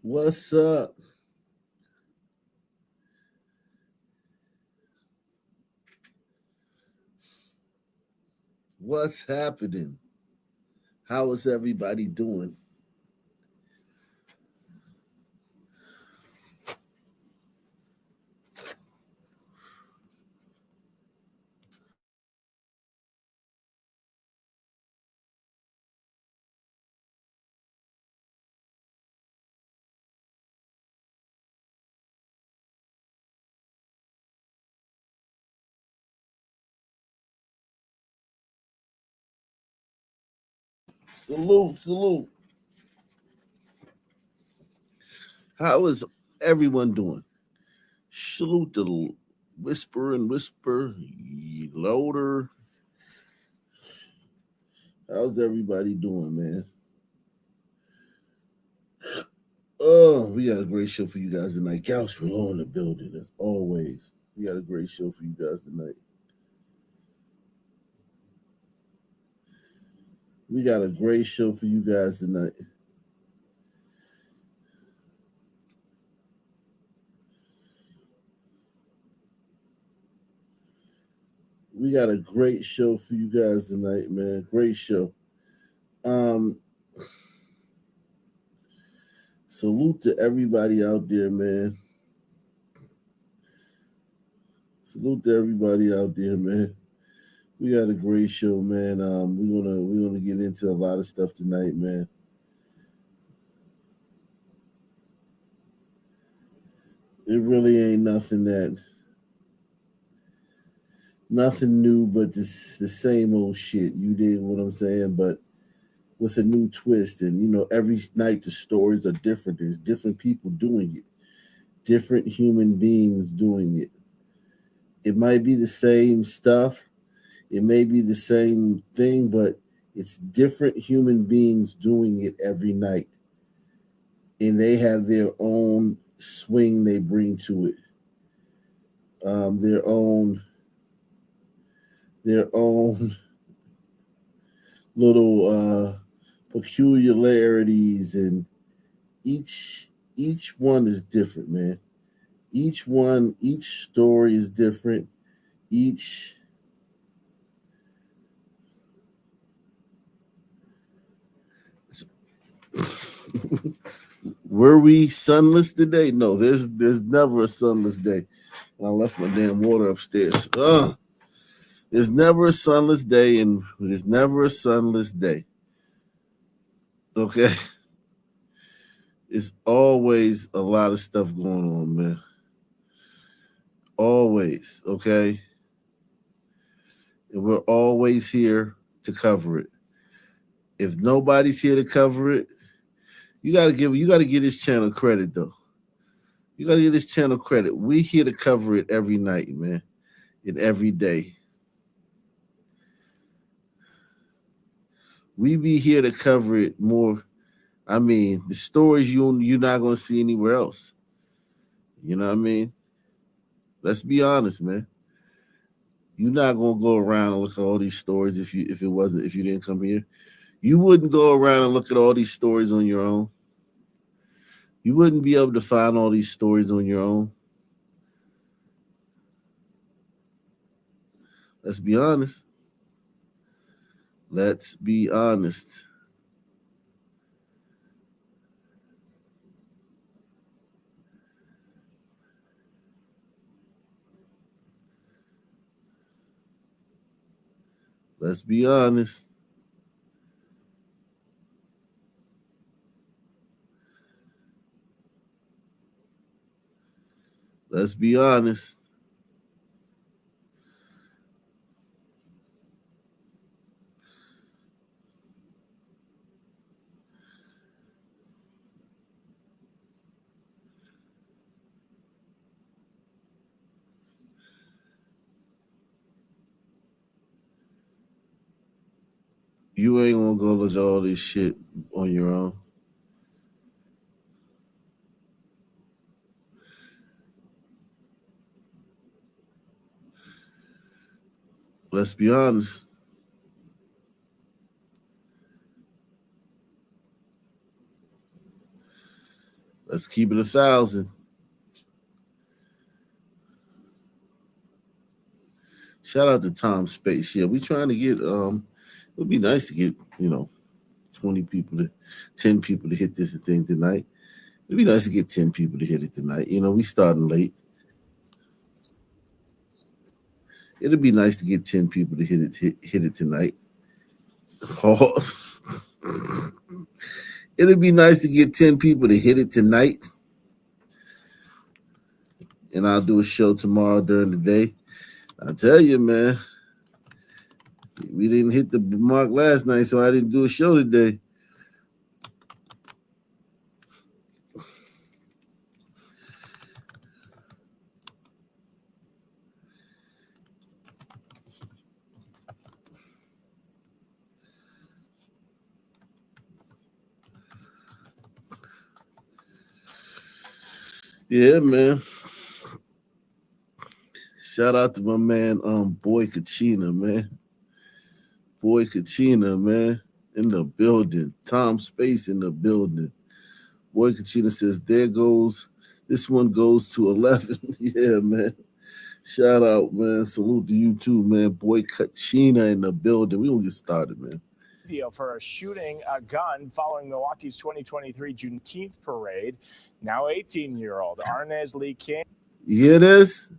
What's up? What's happening? How is everybody doing? Salute, salute. How is everyone doing? Salute the whisper and whisper, louder. How's everybody doing, man? Oh, we got a great show for you guys tonight. Gauss Relow in the building, as always. We got a great show for you guys tonight. We got a great show for you guys tonight. We got a great show for you guys tonight, man. Great show. Um, Salute to everybody out there, man. Salute to everybody out there, man. We got a great show, man. We're gonna get into a lot of stuff tonight, man. It really ain't nothing new, but just the same old shit. You dig what I'm saying? But with a new twist, and every night the stories are different. There's different people doing it, different human beings doing it. It might be the same stuff, it may be the same thing, but it's different human beings doing it every night. And they have their own swing they bring to it, their own little peculiarities, and each one is different, man. Each story is different. Each Were we sunless today? No, there's never a sunless day. I left my damn water upstairs. Ugh. There's never a sunless day, and there's never a sunless day. Okay, it's always a lot of stuff going on, man. Always, okay, and we're always here to cover it. If nobody's here to cover it, you gotta give this channel credit though. You gotta give this channel credit. We here to cover it every night, man, and every day. We be here to cover it more. I mean, the stories you're not gonna see anywhere else. You know what I mean? Let's be honest, man. You're not gonna go around and look at all these stories if you didn't come here. You wouldn't go around and look at all these stories on your own. You wouldn't be able to find all these stories on your own. Let's be honest. Let's be honest. Let's be honest. Let's be honest. You ain't gonna go look at all this shit on your own. Let's be honest. Let's keep it 1,000. Shout out to Tom Space. Yeah, we trying to get it would be nice to get, 20 people to 10 people to hit this thing tonight. It'd be nice to get 10 people to hit it tonight. We starting late. It'd be nice to get 10 people to hit it tonight. Pause. It'd be nice to get 10 people to hit it tonight. And I'll do a show tomorrow during the day. I tell you, man, we didn't hit the mark last night, so I didn't do a show today. Yeah, man. Shout out to my man, Boy Kachina, man. Boy Kachina, man, in the building. Tom Space in the building. Boy Kachina says, there goes, this one goes to 11. Yeah, man. Shout out, man. Salute to you too, man. Boy Kachina in the building. We gonna get started, man. Video for shooting a gun following Milwaukee's 2023 Juneteenth parade. Now 18-year-old Arnez Lee King. You hear this?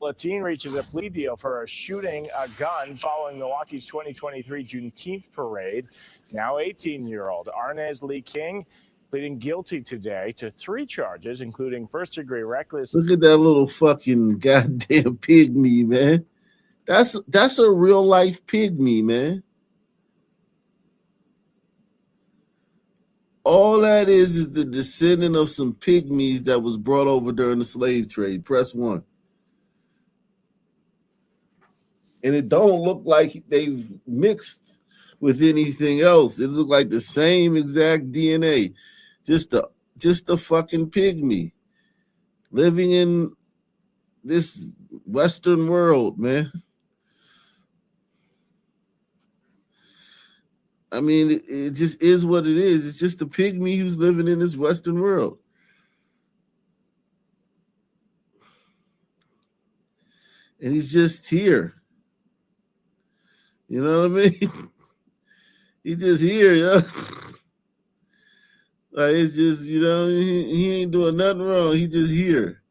A teen reaches a plea deal for shooting a gun following Milwaukee's 2023 Juneteenth parade. Now 18-year-old Arnez Lee King pleading guilty today to 3 charges, including first-degree reckless. Look at that little fucking goddamn pygmy, man. That's a real-life pygmy, man. All that is the descendant of some pygmies that was brought over during the slave trade. Press 1. And it don't look like they've mixed with anything else. It looks like the same exact DNA. Just a fucking pygmy living in this Western world, man. I mean, it just is what it is. It's just a pygmy who's living in this Western world. And he's just here. You know what I mean? He's just here, yo. Like, it's just, he ain't doing nothing wrong. He just here.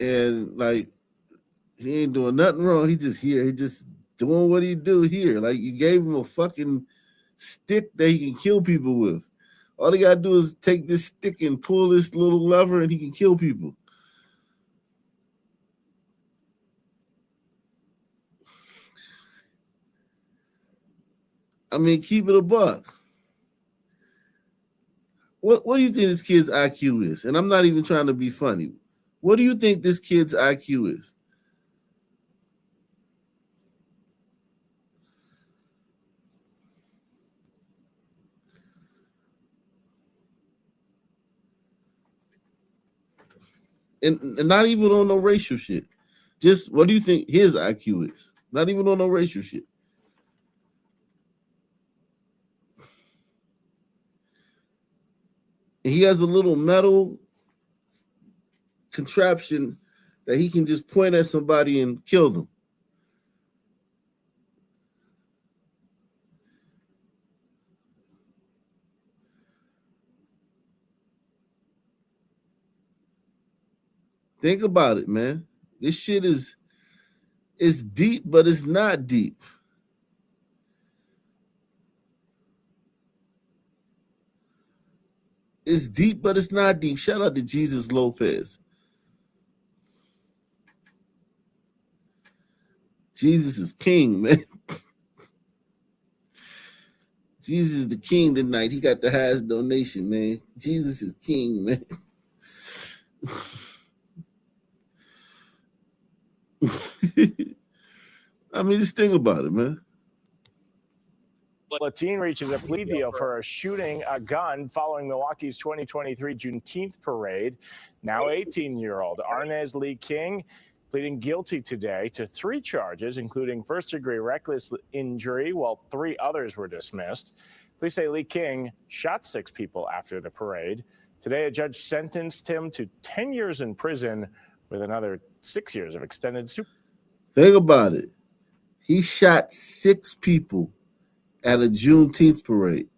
And, like, he ain't doing nothing wrong. He just here. He just doing what he do here. Like, you gave him a fucking stick that he can kill people with. All he got to do is take this stick and pull this little lever and he can kill people. I mean, keep it a buck. What do you think this kid's IQ is? And I'm not even trying to be funny. What do you think this kid's IQ is? And not even on no racial shit. Just what do you think his IQ is? Not even on no racial shit. And he has a little metal contraption that he can just point at somebody and kill them. Think about it, man. This shit is deep, but it's not deep. It's deep, but it's not deep. Shout out to Jesus Lopez. Jesus is king, man. Jesus is the king tonight. He got the highest donation, man. Jesus is king, man. I mean, just think about it, man. A teen reaches a plea deal for shooting a gun following Milwaukee's 2023 Juneteenth parade. Now 18-year-old Arnez Lee King pleading guilty today to 3 charges, including first-degree reckless injury, while 3 others were dismissed. Police say Lee King shot 6 people after the parade. Today, a judge sentenced him to 10 years in prison with another 6 years of extended supervision. Think about it. He shot 6 people at a Juneteenth parade.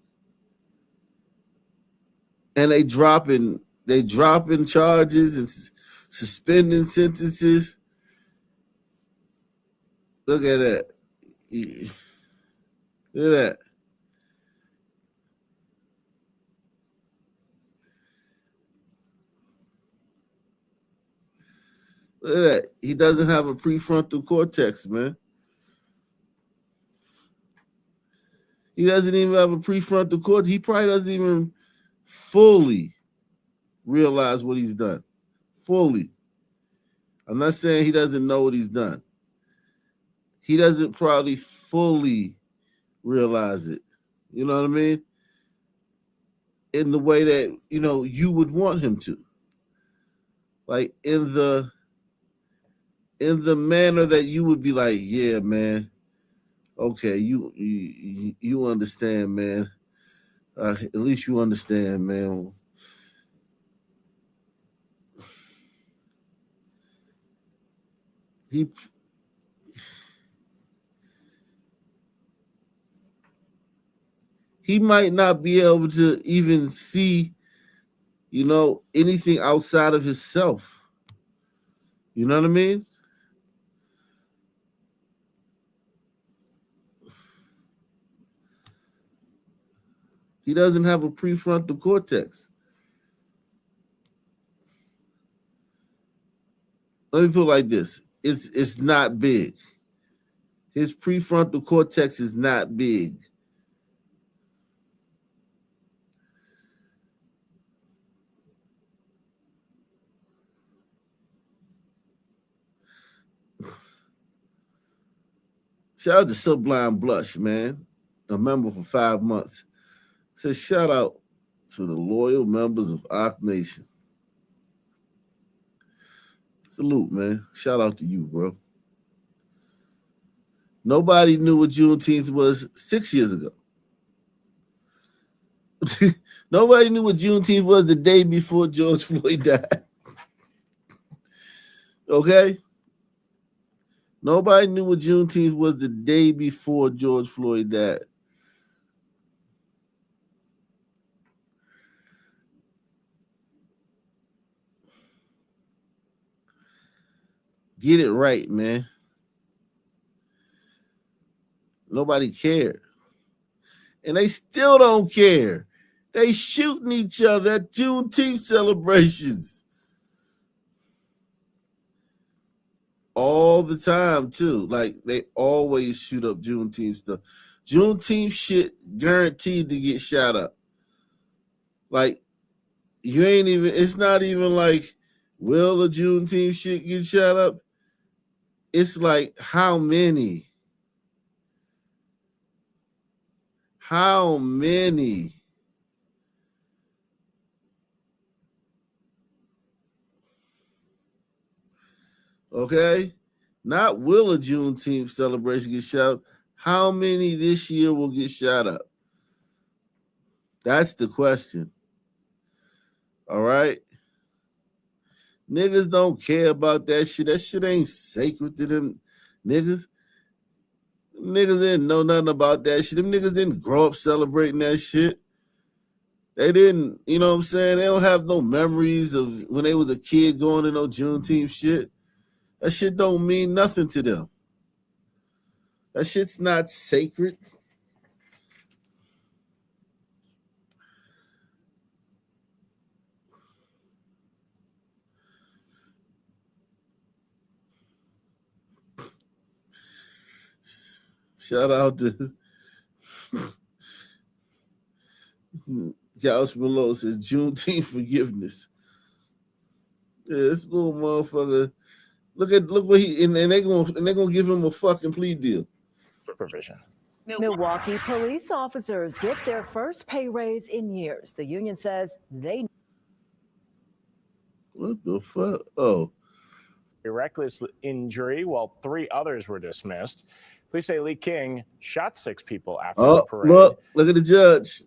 And they dropping charges and suspending sentences. Look at that. Look at that. Look at that. He doesn't have a prefrontal cortex, man. He doesn't even have a prefrontal cortex. He probably doesn't even fully realize what he's done. Fully. I'm not saying he doesn't know what he's done. He doesn't probably fully realize it. You know what I mean? In the way that, you would want him to. Like in the manner that you would be like, yeah, man. Okay, you understand, man. At least you understand, man. He might not be able to even see, anything outside of himself. You know what I mean? He doesn't have a prefrontal cortex. Let me put it like this. It's not big. His prefrontal cortex is not big. Shout out to Sublime Blush, man. A member for 5 months. Says shout out to the loyal members of Arc Nation. Salute, man. Shout out to you, bro. Nobody knew what Juneteenth was 6 years ago. Nobody knew what Juneteenth was the day before George Floyd died. Okay? Nobody knew what Juneteenth was the day before George Floyd died. Get it right, man. Nobody cared. And they still don't care. They shooting each other at Juneteenth celebrations. All the time, too. Like, they always shoot up Juneteenth stuff. Juneteenth shit guaranteed to get shot up. Like, it's not even like, will the Juneteenth shit get shot up? It's like, how many? How many? Okay? Not will a Juneteenth celebration get shot up. How many this year will get shot up? That's the question. All right? Niggas don't care about that shit. That shit ain't sacred to them niggas. Niggas didn't know nothing about that shit. Them niggas didn't grow up celebrating that shit. They didn't, you know what I'm saying? They don't have no memories of when they was a kid going to no Juneteenth shit. That shit don't mean nothing to them. That shit's not sacred. Shout out to Couch Below says Juneteenth forgiveness. Yeah, this little motherfucker. Look what he and they're gonna give him a fucking plea deal. Supervision. Milwaukee police officers get their first pay raise in years. The union says they. What the fuck? Oh, A reckless injury, while 3 others were dismissed. Police say Lee King shot 6 people after the parade. Look at the judge.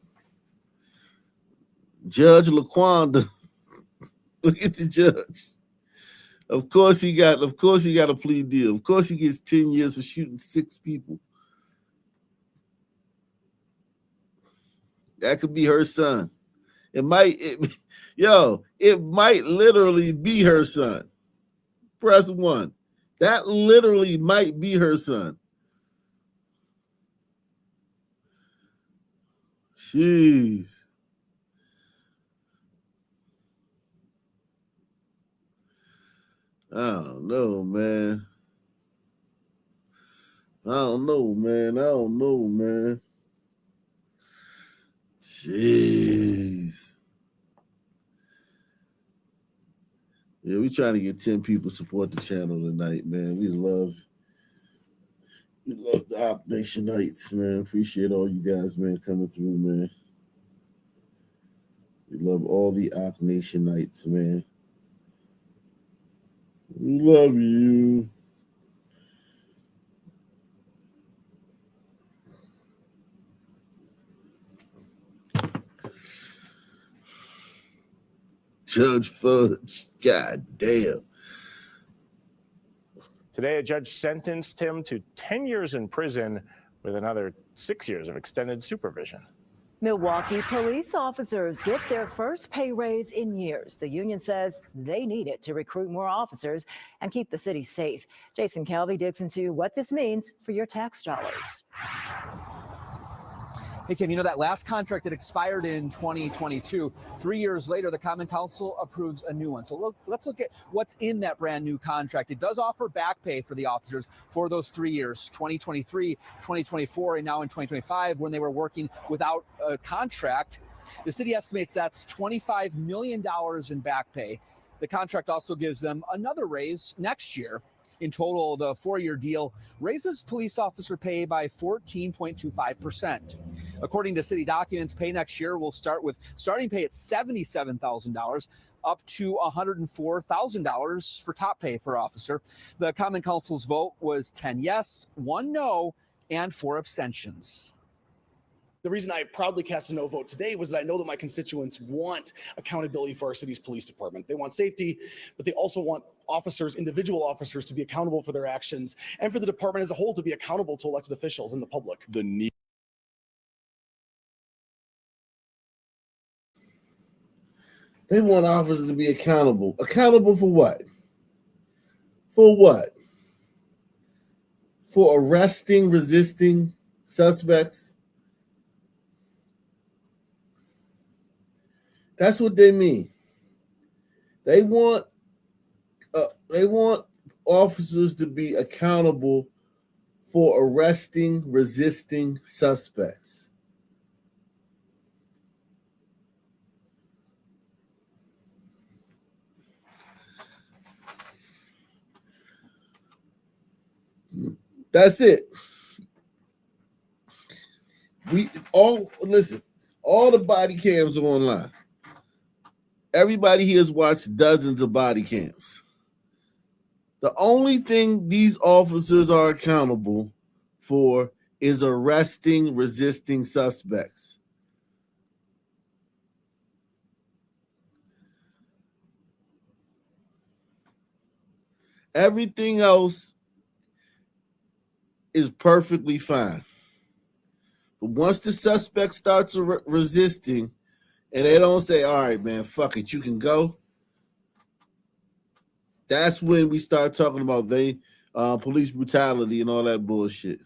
Judge Laquanda. Look at the judge. Of course he got a plea deal. Of course he gets 10 years for shooting 6 people. That could be her son. It might literally be her son. Press 1. That literally might be her son. Jeez. I don't know, man. Jeez. Yeah, we trying to get 10 people support the channel tonight, man. We love the Op Nation Nights, man. Appreciate all you guys, man, coming through, man. We love all the Op Nation Nights, man. We love you. Judge Fudge. God damn. Today, a judge sentenced him to 10 years in prison with another 6 years of extended supervision. Milwaukee police officers get their first pay raise in years. The union says they need it to recruit more officers and keep the city safe. Jason Calvi digs into what this means for your tax dollars. Hey, Kim, you know that last contract that expired in 2022, 3 years later, the Common Council approves a new one. So let's look at what's in that brand new contract. It does offer back pay for the officers for those 3 years, 2023, 2024, and now in 2025, when they were working without a contract. The city estimates that's $25 million in back pay. The contract also gives them another raise next year. In total, the 4-year deal raises police officer pay by 14.25%. According to city documents, pay next year will start with starting pay at $77,000 up to $104,000 for top pay per officer. The Common Council's vote was 10 yes, 1 no, and 4 abstentions. The reason I proudly cast a no vote today was that I know that my constituents want accountability for our city's police department. They want safety, but they also want officers, individual officers, to be accountable for their actions, and for the department as a whole to be accountable to elected officials and the public. They want officers to be accountable. Accountable for what? For what? For arresting, resisting suspects? That's what they mean. They want officers to be accountable for arresting, resisting suspects. That's it. All the body cams are online. Everybody here has watched dozens of body cams. The only thing these officers are accountable for is arresting resisting suspects. Everything else is perfectly fine. But once the suspect starts resisting, and they don't say, all right, man, fuck it, you can go. That's when we start talking about police brutality and all that bullshit.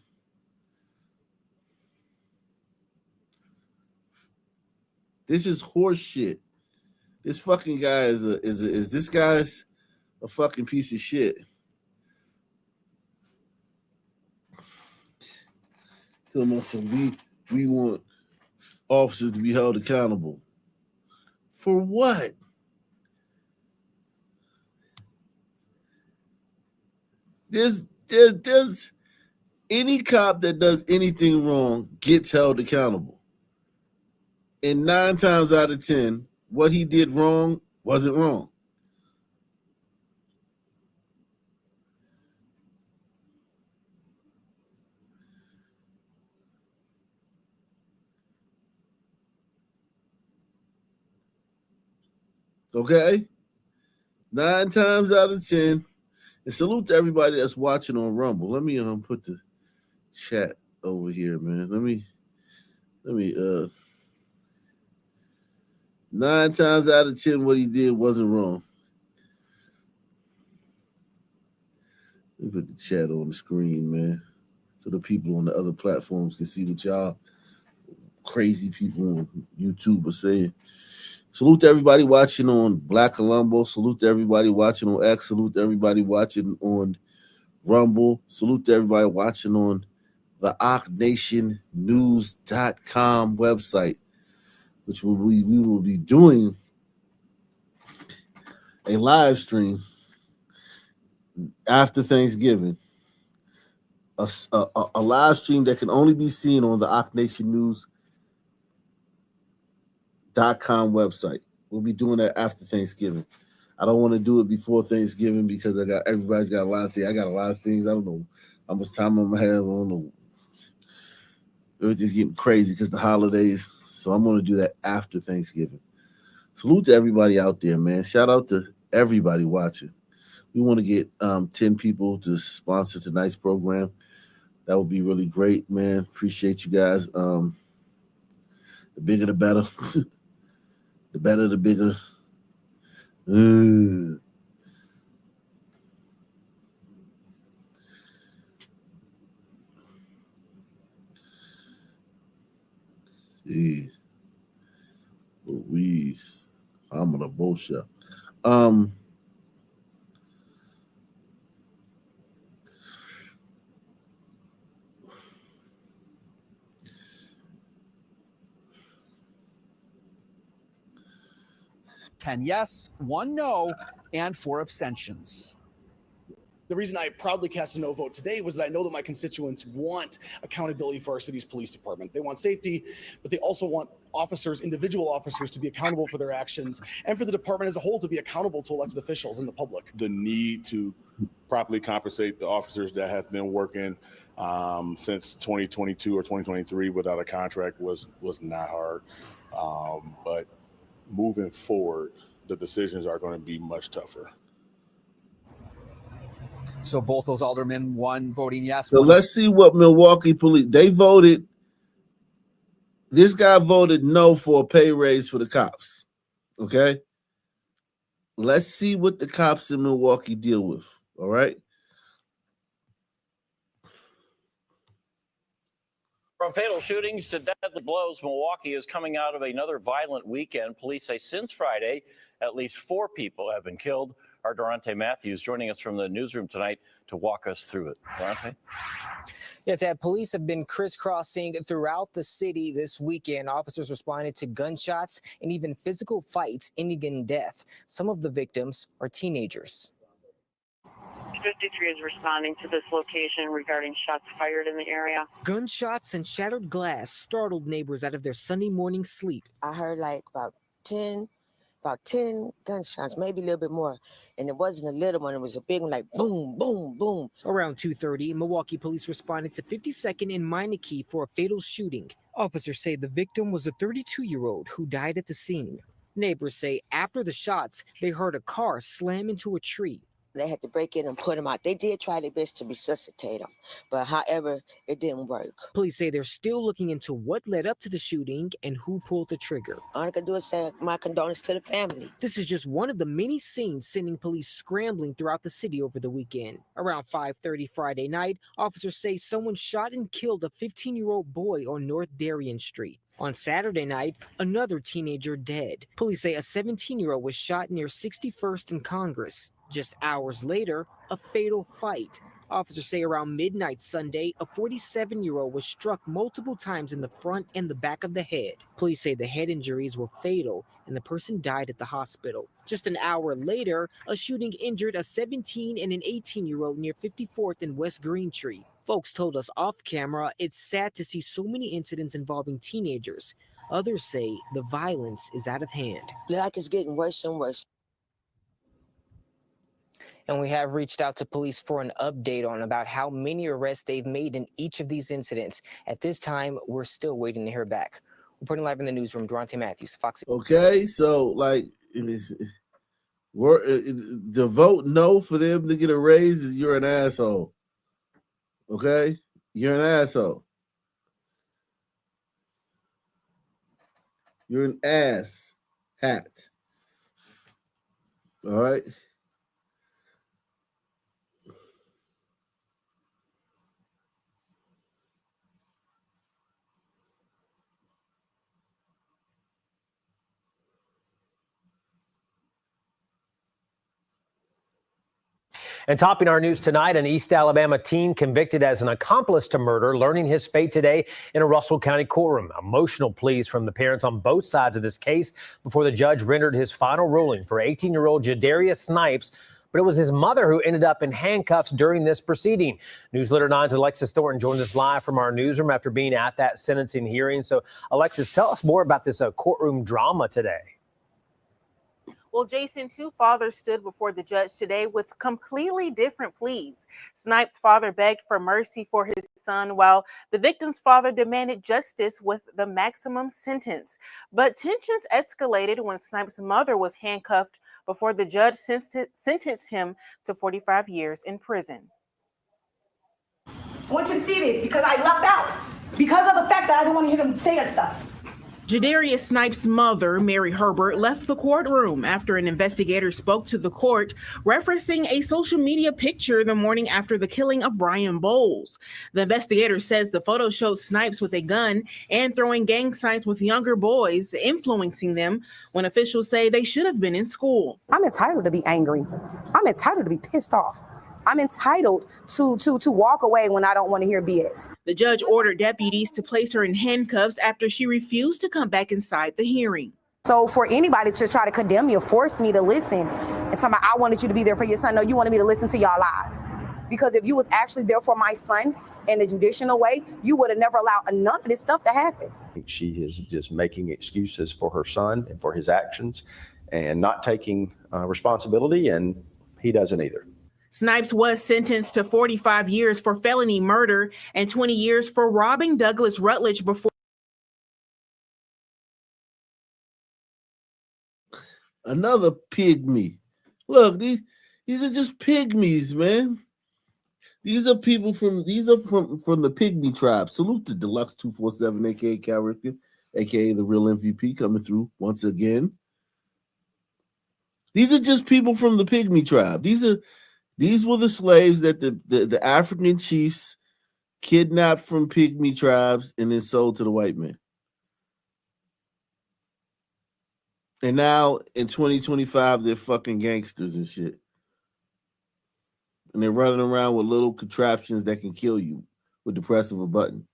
This is horse shit. This fucking guy this guy's a fucking piece of shit. Tell them we want officers to be held accountable. For what? There's any cop that does anything wrong gets held accountable. And 9 times out of 10, what he did wrong wasn't wrong. Okay? 9 times out of 10. And salute to everybody that's watching on Rumble. Let me put the chat over here, man. Let me 9 times out of 10, what he did wasn't wrong. Let me put the chat on the screen, man, so the people on the other platforms can see what y'all crazy people on YouTube are saying. Salute to everybody watching on Black Colombo. Salute to everybody watching on X. Salute to everybody watching on Rumble. Salute to everybody watching on the OckNationNews.com website, which we will be doing a live stream after Thanksgiving. A live stream that can only be seen on the OckNationNews.com website. We'll be doing that after Thanksgiving. I don't want to do it before Thanksgiving because everybody's got a lot of things. I got a lot of things. I don't know how much time I'm gonna have. I don't know. Everything's getting crazy because the holidays. So I'm gonna do that after Thanksgiving. Salute to everybody out there, man. Shout out to everybody watching. We want to get 10 people to sponsor tonight's program. That would be really great, man. Appreciate you guys. The bigger the better. The better the bigger. Jeez. Louise. I'm on a bullshit. 10 yes, 1 no, and 4 abstentions. The reason I proudly cast a no vote today was that I know that my constituents want accountability for our city's police department. They want safety, but they also want officers, individual officers, to be accountable for their actions, and for the department as a whole to be accountable to elected officials and the public. The need to properly compensate the officers that have been working since 2022 or 2023 without a contract was not hard. But moving forward, the decisions are going to be much tougher. So both those aldermen, one voting yes. So let's see what Milwaukee police, they voted. This guy voted no for a pay raise for the cops. Okay. Let's see what the cops in Milwaukee deal with. All right. From fatal shootings to deadly blows, Milwaukee is coming out of another violent weekend. Police say since Friday, at least 4 people have been killed. Our Durante Matthews joining us from the newsroom tonight to walk us through it. Durante? Yeah, Ted, police have been crisscrossing throughout the city this weekend. Officers responded to gunshots and even physical fights ending in death. Some of the victims are teenagers. 53 is responding to this location regarding shots fired in the area. Gunshots and shattered glass startled neighbors out of their Sunday morning sleep. I heard like about 10 gunshots, maybe a little bit more. And it wasn't a little one, it was a big one, like boom, boom, boom. Around 2:30, Milwaukee police responded to 52nd and Meineke for a fatal shooting. Officers say the victim was a 32-year-old who died at the scene. Neighbors say after the shots, they heard a car slam into a tree. They had to break in and put him out. They did try their best to resuscitate him, but however, it didn't work. Police say they're still looking into what led up to the shooting and who pulled the trigger. All I can do is say my condolences to the family. This is just one of the many scenes sending police scrambling throughout the city over the weekend. Around 5:30 Friday night, officers say someone shot and killed a 15-year-old boy on North Darien Street. On Saturday night, another teenager dead. Police say a 17-year-old was shot near 61st and Congress. Just hours later, a fatal fight. Officers say around midnight Sunday, a 47-year-old was struck multiple times in the front and the back of the head. Police say the head injuries were fatal and the person died at the hospital. Just an hour later, a shooting injured a 17 and an 18-year-old near 54th and West Green Tree. Folks told us off camera it's sad to see so many incidents involving teenagers. Others say the violence is out of hand. Like it's getting worse and worse. And we have reached out to police for an update on about how many arrests they've made in each of these incidents. At this time, we're still waiting to hear back. Reporting live in the newsroom, Durante Matthews, Fox. Okay, so like The vote no for them to get a raise is you're an asshole. Okay? You're an asshole. You're an ass hat. All right? And topping our news tonight, an East Alabama teen convicted as an accomplice to murder, learning his fate today in a Russell County courtroom. Emotional pleas from the parents on both sides of this case before the judge rendered his final ruling for 18-year-old Jadarius Snipes. But it was his mother who ended up in handcuffs during this proceeding. Newsletter 9's Alexis Thornton joins us live from our newsroom after being at that sentencing hearing. So, Alexis, tell us more about this courtroom drama today. Well, Jason, two fathers stood before the judge today with completely different pleas. Snipes' father begged for mercy for his son, while the victim's father demanded justice with the maximum sentence. But tensions escalated when Snipes' mother was handcuffed before the judge sentenced him to 45 years in prison. I want you to see this because I lucked out because of the fact that I didn't want to hear them say that stuff. Jadarius Snipes' mother, Mary Herbert, left the courtroom after an investigator spoke to the court, referencing a social media picture the morning after the killing of Ryan Bowles. The investigator says the photo showed Snipes with a gun and throwing gang signs with younger boys, influencing them when officials say they should have been in school. I'm entitled to be angry. I'm entitled to be pissed off. I'm entitled to walk away when I don't want to hear BS. The judge ordered deputies to place her in handcuffs after she refused to come back inside the hearing. So for anybody to try to condemn me or force me to listen and tell me I wanted you to be there for your son, no, you wanted me to listen to y'all lies. Because if you was actually there for my son in a judicial way, you would have never allowed none of this stuff to happen. She is just making excuses for her son and for his actions and not taking responsibility, and he doesn't either. Snipes was sentenced to 45 years for felony murder and 20 years for robbing Douglas Rutledge before. Another pygmy. Look, these are just pygmies, man. These are people from the pygmy tribe. Salute to Deluxe 247, aka Cal Ripken, aka the real MVP, coming through once again. These are just people from the pygmy tribe. These were the slaves that the African chiefs kidnapped from pygmy tribes and then sold to the white men. And now in 2025, they're fucking gangsters and shit. And they're running around with little contraptions that can kill you with the press of a button.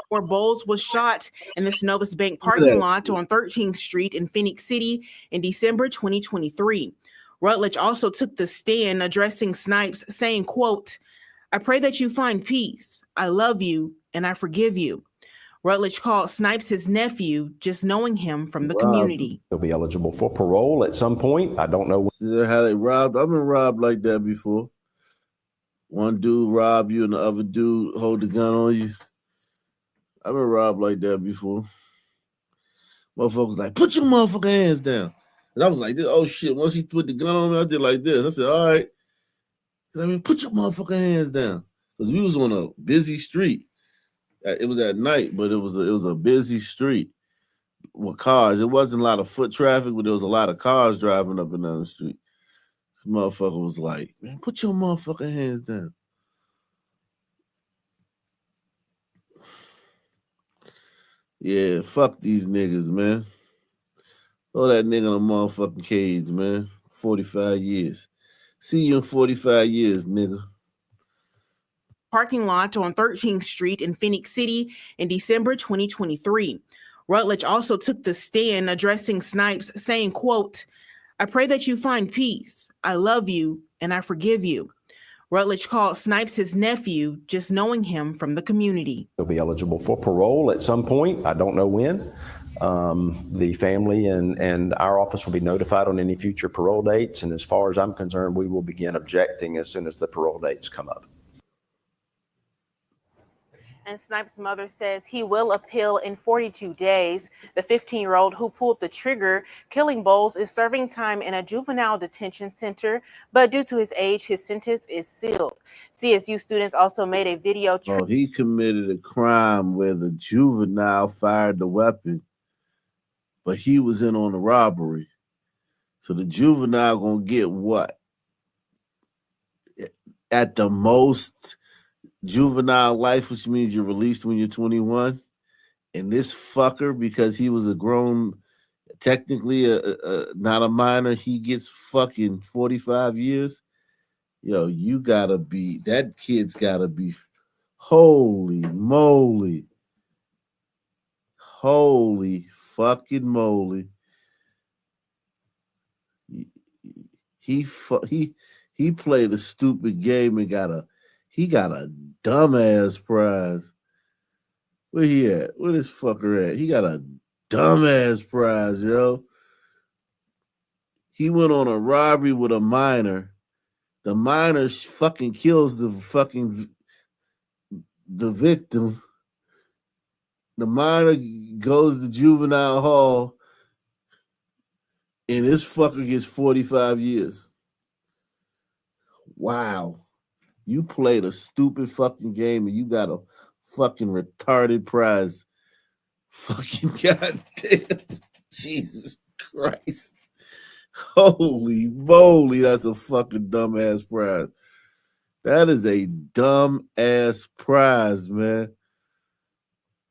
Where Bowles was shot in the Synovus Bank parking lot on 13th Street in Phoenix City in December 2023. Rutledge also took the stand addressing Snipes, saying, quote, "I pray that you find peace. I love you and I forgive you." Rutledge called Snipes his nephew, just knowing him from the community. He'll be eligible for parole at some point. I don't know. See how they robbed? I've been robbed like that before. One dude rob you and the other dude hold the gun on you. I've been robbed like that before. Motherfuckers like, put your motherfucking hands down. And I was like, oh shit. Once he put the gun on me, I did like this. I said, all right. I mean, put your motherfucking hands down. Because we was on a busy street. It was at night, but it was a busy street with cars. It wasn't a lot of foot traffic, but there was a lot of cars driving up and down the street. This motherfucker was like, man, put your motherfucking hands down. Yeah, fuck these niggas, man. Throw that nigga in a motherfucking cage, man. 45 years. See you in 45 years, nigga. Parking lot on 13th Street in Phoenix City in December 2023. Rutledge also took the stand addressing Snipes, saying, quote, "I pray that you find peace. I love you and I forgive you." Rutledge called Snipes his nephew, just knowing him from the community. He'll be eligible for parole at some point. I don't know when. The family and our office will be notified on any future parole dates. And as far as I'm concerned, we will begin objecting as soon as the parole dates come up. And Snipes' mother says he will appeal in 42 days. The 15-year-old who pulled the trigger, killing Bowles, is serving time in a juvenile detention center, but due to his age, his sentence is sealed. CSU students also made a video. Oh, he committed a crime where the juvenile fired the weapon, but he was in on the robbery. So the juvenile gonna get what? At the most, juvenile life, which means you're released when you're 21. And this fucker, because he was a grown, technically not a minor, he gets fucking 45 years. Yo, you gotta be, that kid's gotta be, holy moly. Holy fucking moly. He played a stupid game and got a dumbass prize. Where he at? Where this fucker at? He got a dumbass prize, yo. He went on a robbery with a minor. The minor fucking kills the victim. The minor goes to juvenile hall, and this fucker gets 45 years. Wow. You played a stupid fucking game and you got a fucking retarded prize. Fucking goddamn. Jesus Christ. Holy moly, that's a fucking dumbass prize. That is a dumbass prize, man.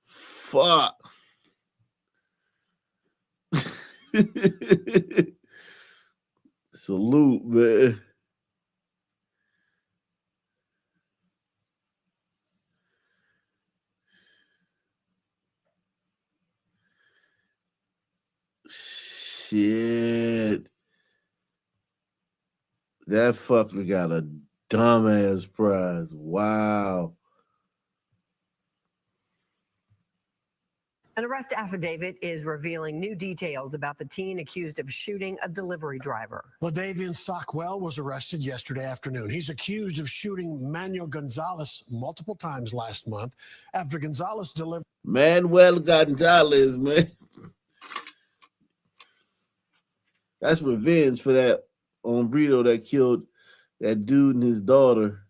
Fuck. Salute, man. Shit. That fucker got a dumbass prize. Wow. An arrest affidavit is revealing new details about the teen accused of shooting a delivery driver. LaDavian Sockwell was arrested yesterday afternoon. He's accused of shooting Manuel Gonzalez multiple times last month after Gonzalez delivered. Manuel Gonzalez, man. That's revenge for that hombrito that killed that dude and his daughter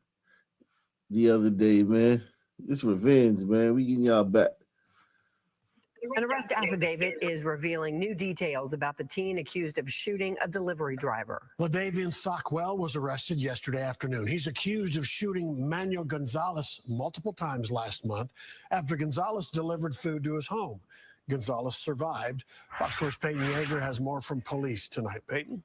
the other day, man. It's revenge, man. We getting y'all back. An arrest affidavit is revealing new details about the teen accused of shooting a delivery driver. LaDavian Sockwell was arrested yesterday afternoon. He's accused of shooting Manuel Gonzalez multiple times last month after Gonzalez delivered food to his home. Gonzalez survived. Fox 4's Peyton Yeager has more from police tonight. Peyton?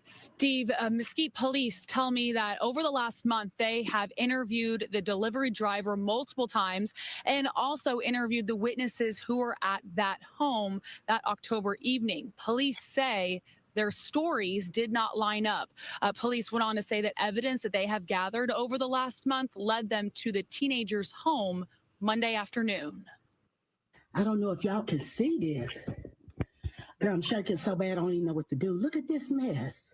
Steve, Mesquite police tell me that over the last month, they have interviewed the delivery driver multiple times and also interviewed the witnesses who were at that home that October evening. Police say their stories did not line up. Police went on to say that evidence that they have gathered over the last month led them to the teenager's home Monday afternoon. I don't know if y'all can see this. Girl, I'm shaking so bad I don't even know what to do. Look at this mess.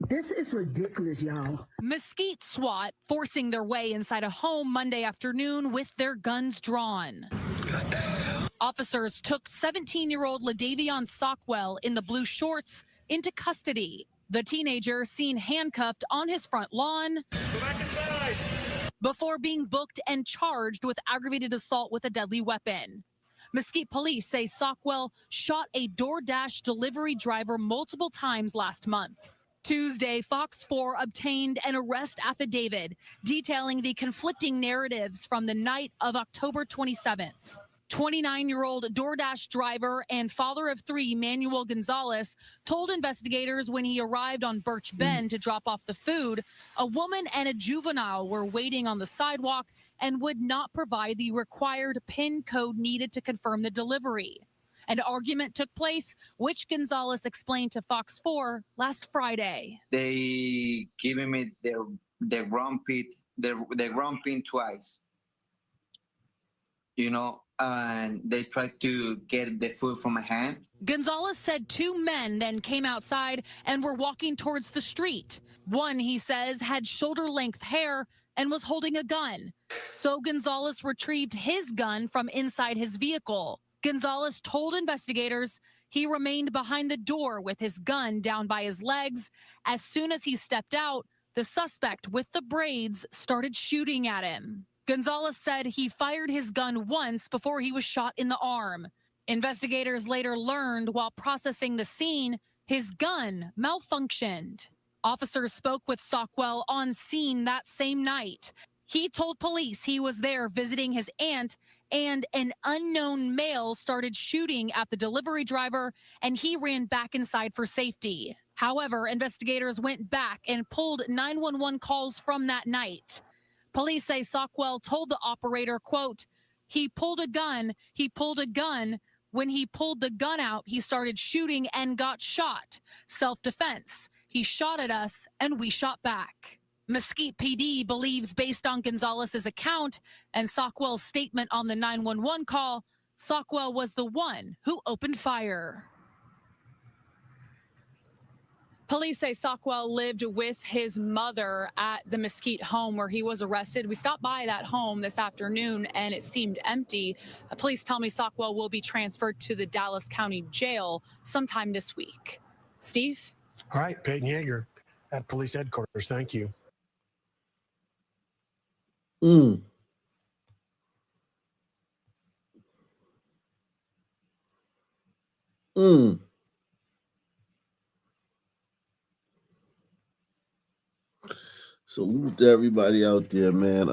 This is ridiculous, y'all. Mesquite SWAT forcing their way inside a home Monday afternoon with their guns drawn. Officers took 17-year-old LaDavian Sockwell in the blue shorts into custody. The teenager seen handcuffed on his front lawn before being booked and charged with aggravated assault with a deadly weapon. Mesquite police say Sockwell shot a DoorDash delivery driver multiple times last month. Tuesday, Fox 4 obtained an arrest affidavit detailing the conflicting narratives from the night of October 27th. 29-year-old DoorDash driver and father of three, Manuel Gonzalez, told investigators when he arrived on Birch Bend to drop off the food, a woman and a juvenile were waiting on the sidewalk and would not provide the required PIN code needed to confirm the delivery. An argument took place, which Gonzalez explained to Fox 4 last Friday. They giving me the wrong PIN twice, and they tried to get the food from my hand. Gonzalez said two men then came outside and were walking towards the street. One, he says, had shoulder-length hair and was holding a gun. So Gonzalez retrieved his gun from inside his vehicle. Gonzalez told investigators he remained behind the door with his gun down by his legs. As soon as he stepped out, the suspect with the braids started shooting at him. Gonzalez said he fired his gun once before he was shot in the arm. Investigators later learned while processing the scene, his gun malfunctioned. Officers spoke with Sockwell on scene that same night. He told police he was there visiting his aunt, and an unknown male started shooting at the delivery driver, and he ran back inside for safety. However, investigators went back and pulled 911 calls from that night. Police say Sockwell told the operator, quote, he pulled a gun. When he pulled the gun out, he started shooting and got shot. Self-defense. He shot at us and we shot back. Mesquite PD believes, based on Gonzalez's account and Sockwell's statement on the 911 call, Sockwell was the one who opened fire. Police say Sockwell lived with his mother at the Mesquite home where he was arrested. We stopped by that home this afternoon and it seemed empty. Police tell me Sockwell will be transferred to the Dallas County Jail sometime this week. Steve? All right, Peyton Yeager at police headquarters. Thank you. Salute to everybody out there, man.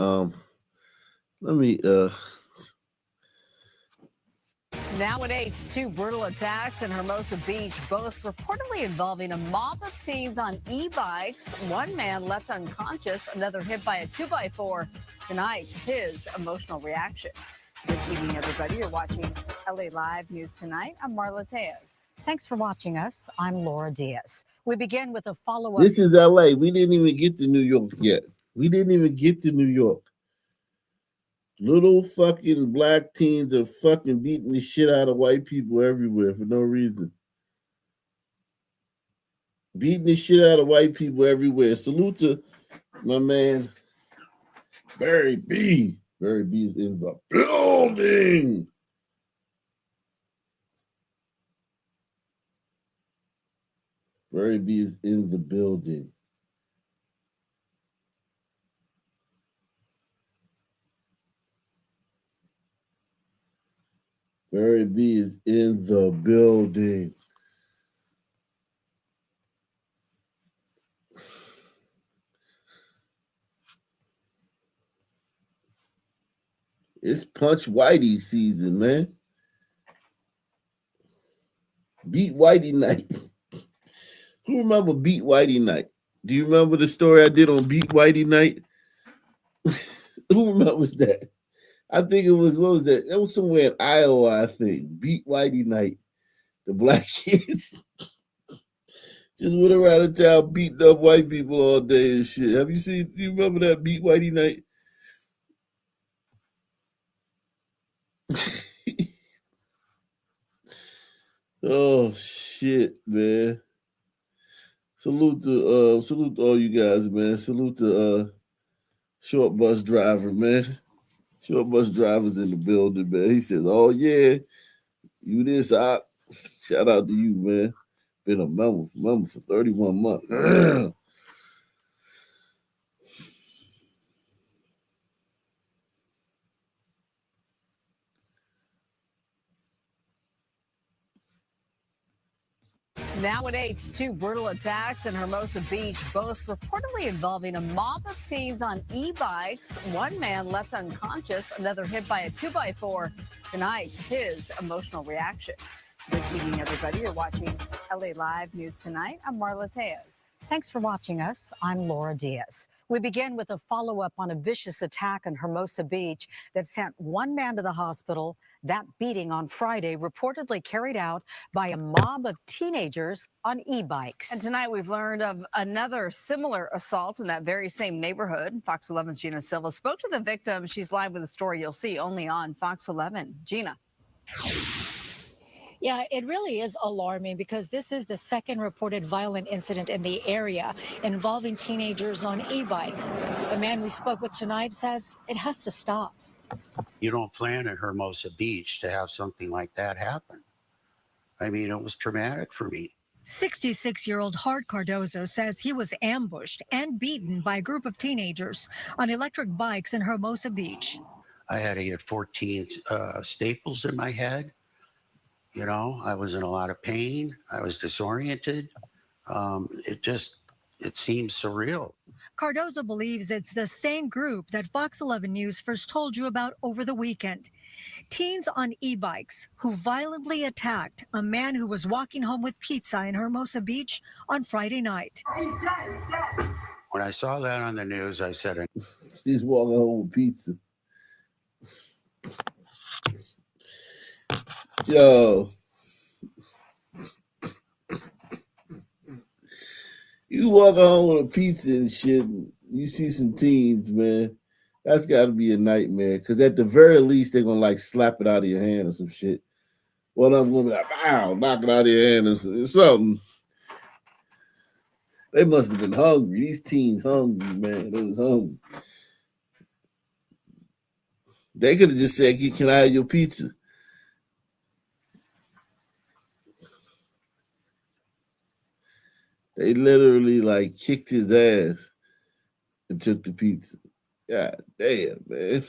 Nowadays, two brutal attacks in Hermosa Beach, both reportedly involving a mob of teens on e-bikes. One man left unconscious, another hit by a 2x4. Tonight, his emotional reaction. Good evening, everybody. You're watching LA Live News Tonight. I'm Marla Tejas. Thanks for watching us. I'm Laura Diaz. We begin with a follow-up. This is LA. We didn't even get to New York yet. Little fucking black teens are fucking beating the shit out of white people everywhere for no reason. Salute to my man, Barry B. Barry B is in the building. Barry B is in the building. Barry B is in the building. It's Punch Whitey season, man. Beat Whitey night. Who remember Beat Whitey night? Do you remember the story I did on Beat Whitey night? Who remembers that? I think it was, what was that? That was somewhere in Iowa, I think. Beat Whitey night. The black kids just went around the town beating up white people all day and shit. Do you remember that Beat Whitey night? Oh shit, man. Salute to all you guys, man. Salute to short bus driver, man. Short bus driver's in the building, man. He says, oh yeah, you this op. Shout out to you, man. Been a member for 31 months. Nowadays, two brutal attacks in Hermosa Beach, both reportedly involving a mob of teens on e-bikes. One man left unconscious, another hit by a 2x4. Tonight, his emotional reaction. Good evening, everybody. You're watching LA Live News Tonight. I'm Marla Tejas. Thanks for watching us. I'm Laura Diaz. We begin with a follow-up on a vicious attack in Hermosa Beach that sent one man to the hospital. That beating on Friday reportedly carried out by a mob of teenagers on e-bikes. And tonight we've learned of another similar assault in that very same neighborhood. Fox 11's Gina Silva spoke to the victim. She's live with a story you'll see only on Fox 11. Gina. Yeah, it really is alarming because this is the second reported violent incident in the area involving teenagers on e-bikes. The man we spoke with tonight says it has to stop. You don't plan at Hermosa Beach to have something like that happen. I mean, it was traumatic for me. 66-year-old Hart Cardozo says he was ambushed and beaten by a group of teenagers on electric bikes in Hermosa Beach. I had to get 14 staples in my head. You know, I was in a lot of pain. I was disoriented. It seems surreal. Cardozo believes it's the same group that Fox 11 News first told you about over the weekend. Teens on e-bikes who violently attacked a man who was walking home with pizza in Hermosa Beach on Friday night. When I saw that on the news, I said, he's walking home with pizza. Yo. You walk home with a pizza and shit, and you see some teens, man. That's got to be a nightmare. Because at the very least, they're going to like slap it out of your hand or some shit. One of them going to be like, "Ow," knock it out of your hand or something. They must have been hungry. These teens hungry, man. They was hungry. They could have just said, "Can I have your pizza?" They literally like kicked his ass and took the pizza. God damn, man.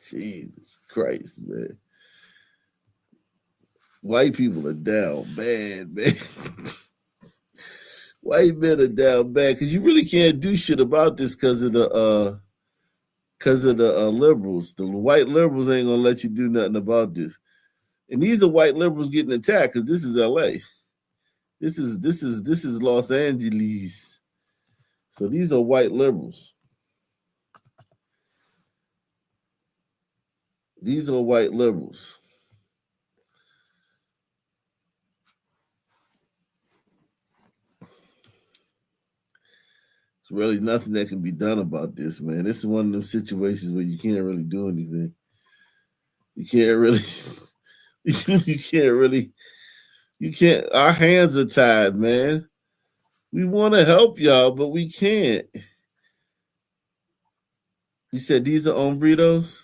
Jesus Christ, man. White people are down bad, man. White men are down bad because you really can't do shit about this because of the liberals. The white liberals ain't gonna let you do nothing about this. And these are white liberals getting attacked because this is LA. This is Los Angeles. So these are white liberals. These are white liberals. There's really nothing that can be done about this, man. This is one of them situations where you can't really do anything. You can't really, you can't, our hands are tied, man. We want to help y'all, but we can't. You said these are hombritos?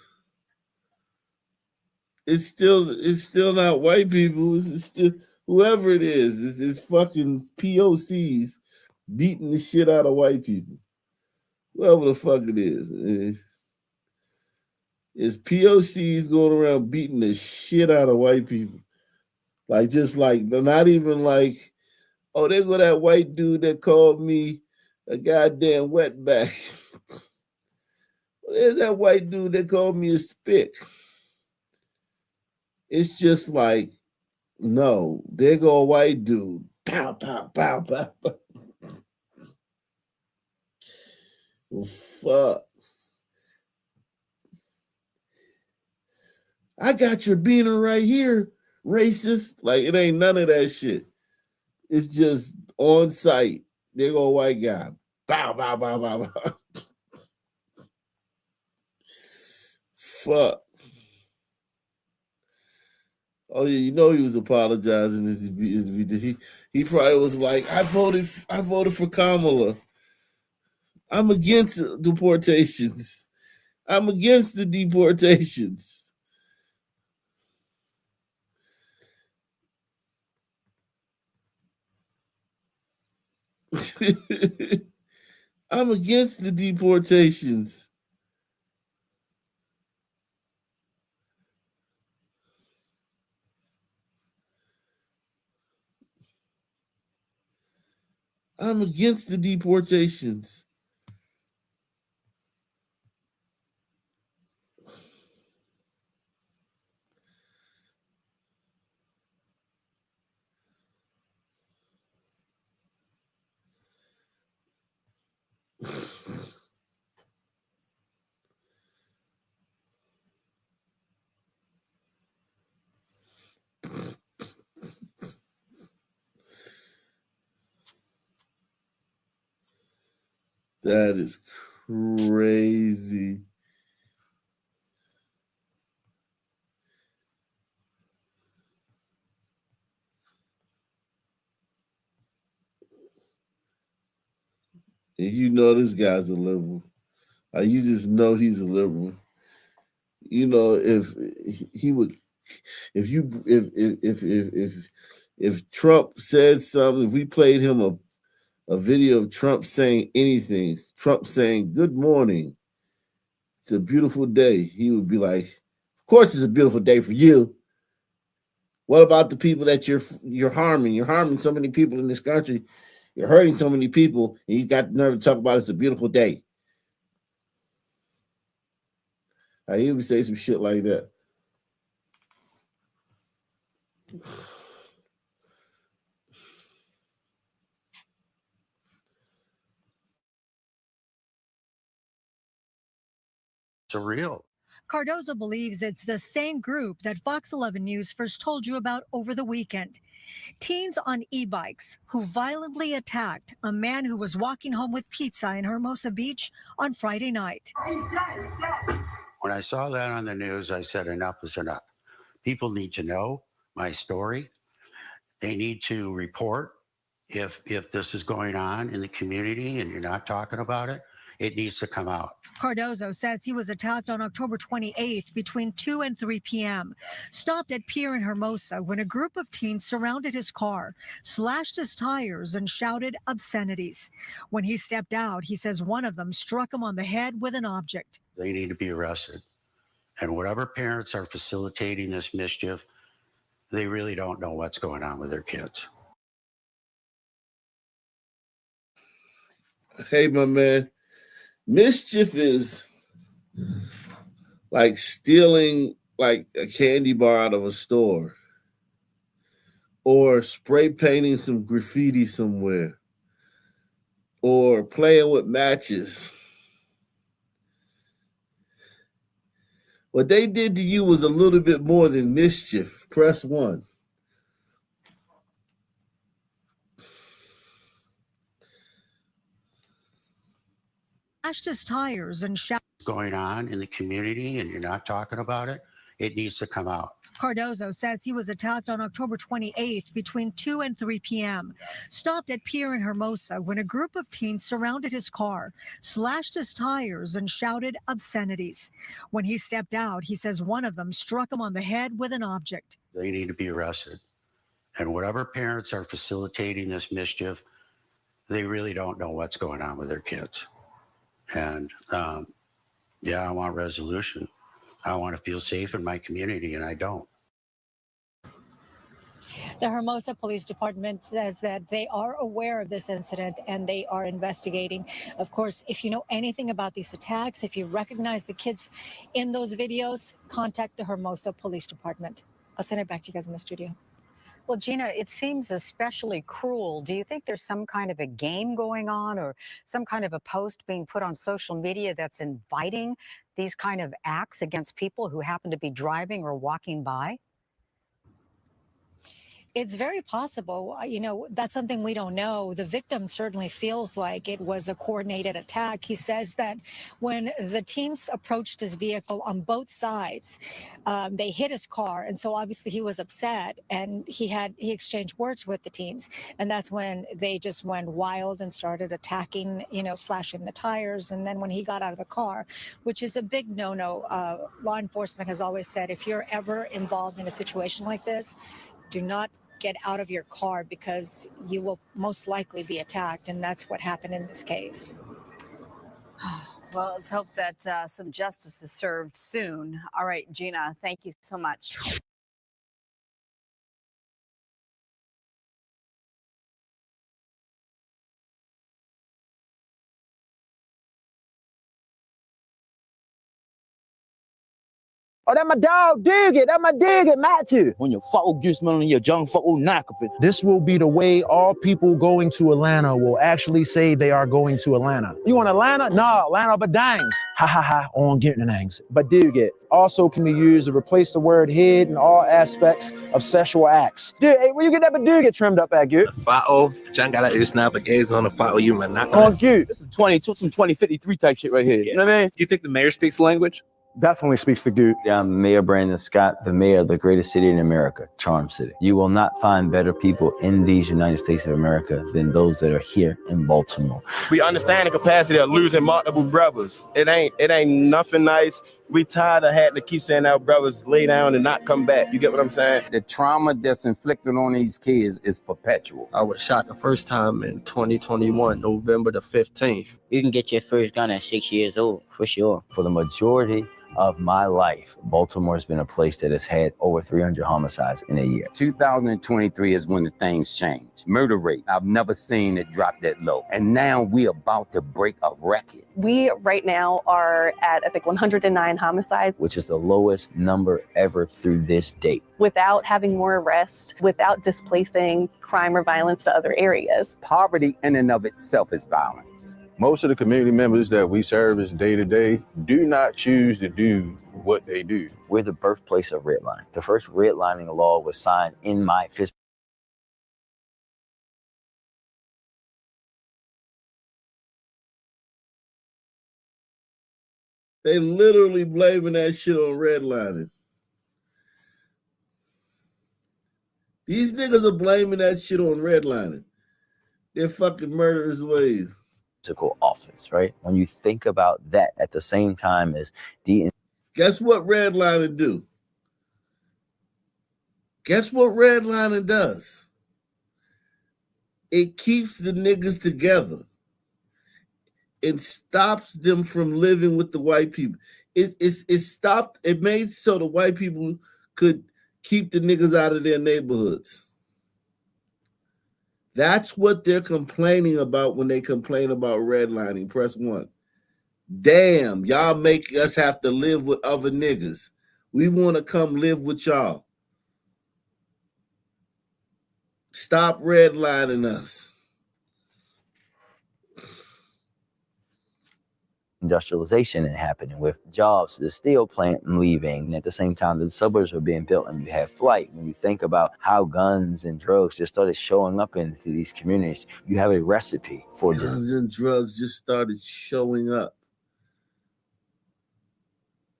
It's still not white people. It's still whoever it is. It's fucking POCs beating the shit out of white people. Whoever the fuck it is. It's POCs going around beating the shit out of white people. Like, just like, they're not even like, oh, there go that white dude that called me a goddamn wetback. There's that white dude that called me a spick. It's just like, no, there go a white dude. Pow, pow, pow, pow, pow. Well, fuck. I got your beaner right here, racist. Like, it ain't none of that shit. It's just on site. There go a white guy. Bow, bow, bow, bow, bow. Fuck. Oh yeah, you know he was apologizing. He probably was like, I voted for Kamala. I'm against deportations. I'm against the deportations. I'm against the deportations. I'm against the deportations. That is crazy. And you know this guy's a liberal. You just know he's a liberal. You know, if he would, if Trump said something, if we played him a video of Trump saying anything, Trump saying good morning, it's a beautiful day, he would be like, of course it's a beautiful day for you. What about the people that you're harming? You're harming so many people in this country. You're hurting so many people, and you got the nerve to talk about it's a beautiful day. He would say some shit like that. Surreal. Cardozo believes it's the same group that Fox 11 News first told you about over the weekend. Teens on e-bikes who violently attacked a man who was walking home with pizza in Hermosa Beach on Friday night. When I saw that on the news, I said enough is enough. People need to know my story. They need to report if this is going on in the community and you're not talking about it. It needs to come out. Cardozo says he was attacked on October 28th between 2 and 3 p.m. Stopped at Pier in Hermosa when a group of teens surrounded his car, slashed his tires, and shouted obscenities. When he stepped out, he says one of them struck him on the head with an object. They need to be arrested. And whatever parents are facilitating this mischief, they really don't know what's going on with their kids. Hey, my man. Mischief is like stealing like a candy bar out of a store or spray painting some graffiti somewhere or playing with matches. What they did to you was a little bit more than mischief. Press 1. Slashed his tires and shouted. Going on in the community and you're not talking about it, it needs to come out. Cardozo says he was attacked on October 28th between 2 and 3 p.m. Stopped at Pier in Hermosa when a group of teens surrounded his car, slashed his tires, and shouted obscenities. When he stepped out, he says one of them struck him on the head with an object. They need to be arrested. And whatever parents are facilitating this mischief, they really don't know what's going on with their kids. And yeah, I want resolution. I want to feel safe in my community, and I don't. The Hermosa Police Department says that they are aware of this incident and they are investigating. Of course, if you know anything about these attacks, if you recognize the kids in those videos, contact the Hermosa Police Department. I'll send it back to you guys in the studio. Well, Gina, it seems especially cruel. Do you think there's some kind of a game going on or some kind of a post being put on social media that's inviting these kind of acts against people who happen to be driving or walking by? It's very possible. You know, that's something we don't know. The victim certainly feels like it was a coordinated attack. He says that when the teens approached his vehicle on both sides, they hit his car. And so obviously he was upset and he exchanged words with the teens. And that's when they just went wild and started attacking, you know, slashing the tires. And then when he got out of the car, which is a big no-no, law enforcement has always said, if you're ever involved in a situation like this, do not get out of your car because you will most likely be attacked. And that's what happened in this case. Well, let's hope that some justice is served soon. All right, Gina, thank you so much. Oh, that my dog, dig it. That my dig it, Matthew. When you fuck with man on your junk fuck with knock. This will be the way all people going to Atlanta will actually say they are going to Atlanta. You want Atlanta? No, Atlanta but dangs. Ha ha ha, on getting the nangs. But dig it also can be used to replace the word head in all aspects of sexual acts. Dude, hey, where you get that badooga trimmed up at, good? Fa'o, Jangala is now the gays on the Fa'o, you man. On good. This is 2053 type shit right here. You know what I mean? Do you think the mayor speaks the language? definitely speaks to Goot. Yeah, I'm Mayor Brandon Scott, the mayor of the greatest city in America, Charm City. You will not find better people in these United States of America than those that are here in Baltimore. We understand the capacity of losing multiple brothers. It ain't nothing nice. We tired of having to keep saying our brothers lay down and not come back. You get what I'm saying? The trauma that's inflicted on these kids is perpetual. I was shot the first time in 2021, November the 15th. You can get your first gun at 6 years old, for sure. For the majority of my life, Baltimore has been a place that has had over 300 homicides in a year. 2023 is when the things change. Murder rate, I've never seen it drop that low. And now we're about to break a record. We right now are at, I think, 109 homicides. Which is the lowest number ever through this date. Without having more arrests, without displacing crime or violence to other areas. Poverty in and of itself is violence. Most of the community members that we service day to day do not choose to do what they do. We're the birthplace of redlining. The first redlining law was signed in my physical. They literally blaming that shit on redlining. These niggas are blaming that shit on redlining. Their fucking murderous ways. Office, right? When you think about that at the same time as the... Guess what redlining do? Guess what redlining does? It keeps the niggas together. It stops them from living with the white people. It stopped, it made so the white people could keep the niggas out of their neighborhoods. That's what they're complaining about when they complain about redlining. Press 1. Damn, y'all make us have to live with other niggas. We want to come live with y'all. Stop redlining us. Industrialization happening with jobs, the steel plant leaving, and at the same time the suburbs were being built and you have flight. When you think about how guns and drugs just started showing up into these communities, you have a recipe for this. Guns and drugs just started showing up.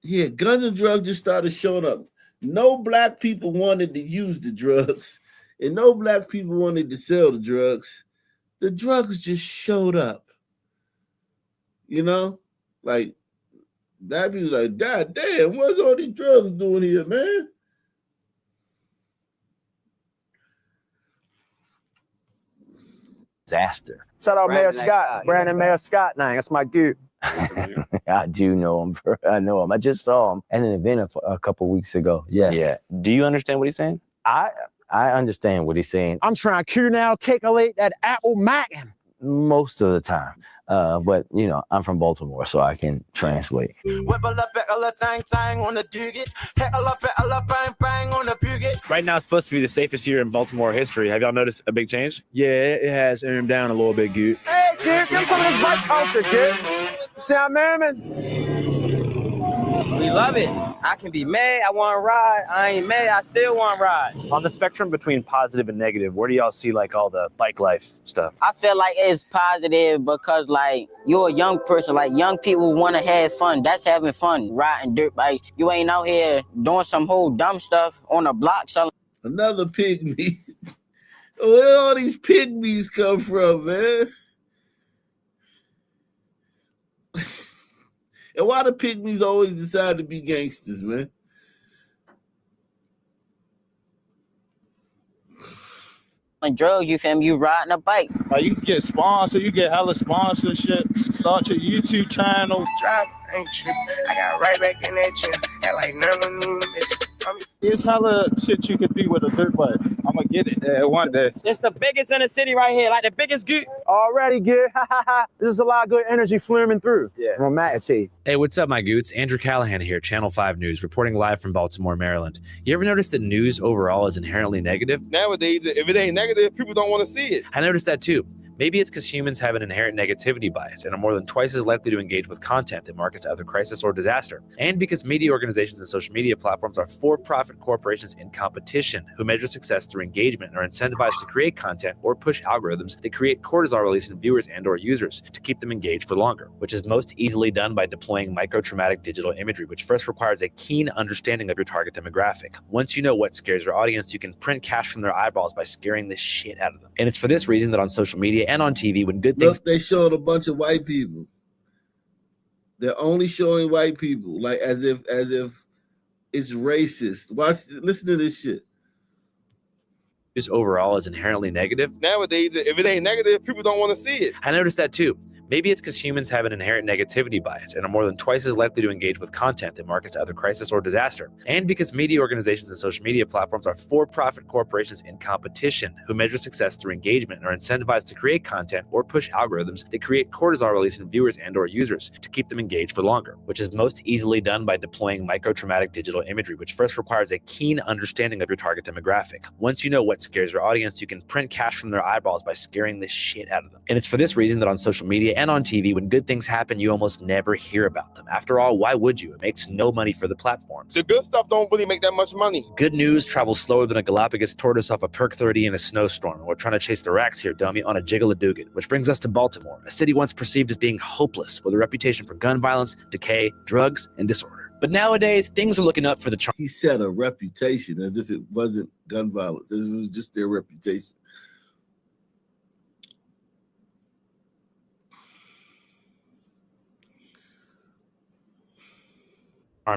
Yeah, guns and drugs just started showing up. No black people wanted to use the drugs, and no black people wanted to sell the drugs. The drugs just showed up. You know? Like, that be like, God damn, what's all these drugs doing here, man? Disaster. Shout out Mayor Scott, Brandon Mayor Scott. Now that's my dude. I do know him. I know him. I just saw him at an event a couple weeks ago. Yes. Yeah. Do you understand what he's saying? I understand what he's saying. I'm trying to now calculate that apple mac. Most of the time. But, you know, I'm from Baltimore, so I can translate. Right now, it's supposed to be the safest year in Baltimore history. Have y'all noticed a big change? Yeah, it has earned down a little bit, Goot. Hey, Goot, give some of this white culture, Goot. Sound man. We love it. I can be mad, I want to ride. I ain't mad, I still want to ride. On the spectrum between positive and negative, where do y'all see like all the bike life stuff? I feel like it's positive because like you're a young person, like young people want to have fun. That's having fun, riding dirt bikes. You ain't out here doing some whole dumb stuff on a block selling. Another pygmy. Where all these pygmies come from, man? And why the pygmies always decide to be gangsters, man? Like drugs, you feel me? You riding a bike. Like you get sponsored, you get hella sponsorship. Start your YouTube channel. Drop ain't tripping. I got right back in that gym. And like none of them miss. There's hella shit you could do with a dirt bike. I'm gonna get it one day. It's the biggest in the city right here, like the biggest goot. Already good. This is a lot of good energy flowing through. Yeah. From Matt T. Hey, what's up, my goots? Andrew Callahan here, Channel 5 News, reporting live from Baltimore, Maryland. You ever notice that news overall is inherently negative? Nowadays, if it ain't negative, people don't want to see it. I noticed that too. Maybe it's because humans have an inherent negativity bias and are more than twice as likely to engage with content that markets either crisis or disaster. And because media organizations and social media platforms are for-profit corporations in competition who measure success through engagement and are incentivized to create content or push algorithms that create cortisol release in viewers and or users to keep them engaged for longer, which is most easily done by deploying micro-traumatic digital imagery, which first requires a keen understanding of your target demographic. Once you know what scares your audience, you can print cash from their eyeballs by scaring the shit out of them. And it's for this reason that on social media and on TV, when good things— Look, they showed a bunch of white people. They're only showing white people, like as if it's racist. Listen to this shit. just overall is inherently negative. Nowadays, if it ain't negative, people don't want to see it. I noticed that too. Maybe it's because humans have an inherent negativity bias and are more than twice as likely to engage with content that markets either crisis or disaster. And because media organizations and social media platforms are for-profit corporations in competition who measure success through engagement and are incentivized to create content or push algorithms that create cortisol release in viewers and or users to keep them engaged for longer, which is most easily done by deploying micro-traumatic digital imagery, which first requires a keen understanding of your target demographic. Once you know what scares your audience, you can print cash from their eyeballs by scaring the shit out of them. And it's for this reason that on social media and on TV, when good things happen, you almost never hear about them. After all, why would you? It makes no money for the platforms. The good stuff don't really make that much money. Good news travels slower than a Galapagos tortoise off a Perk 30 in a snowstorm. We're trying to chase the racks here, dummy, on a jiggle-a-doogan. Which brings us to Baltimore, a city once perceived as being hopeless, with a reputation for gun violence, decay, drugs, and disorder. But nowadays, things are looking up for the— He said a reputation as if it wasn't gun violence, as if it was just their reputation.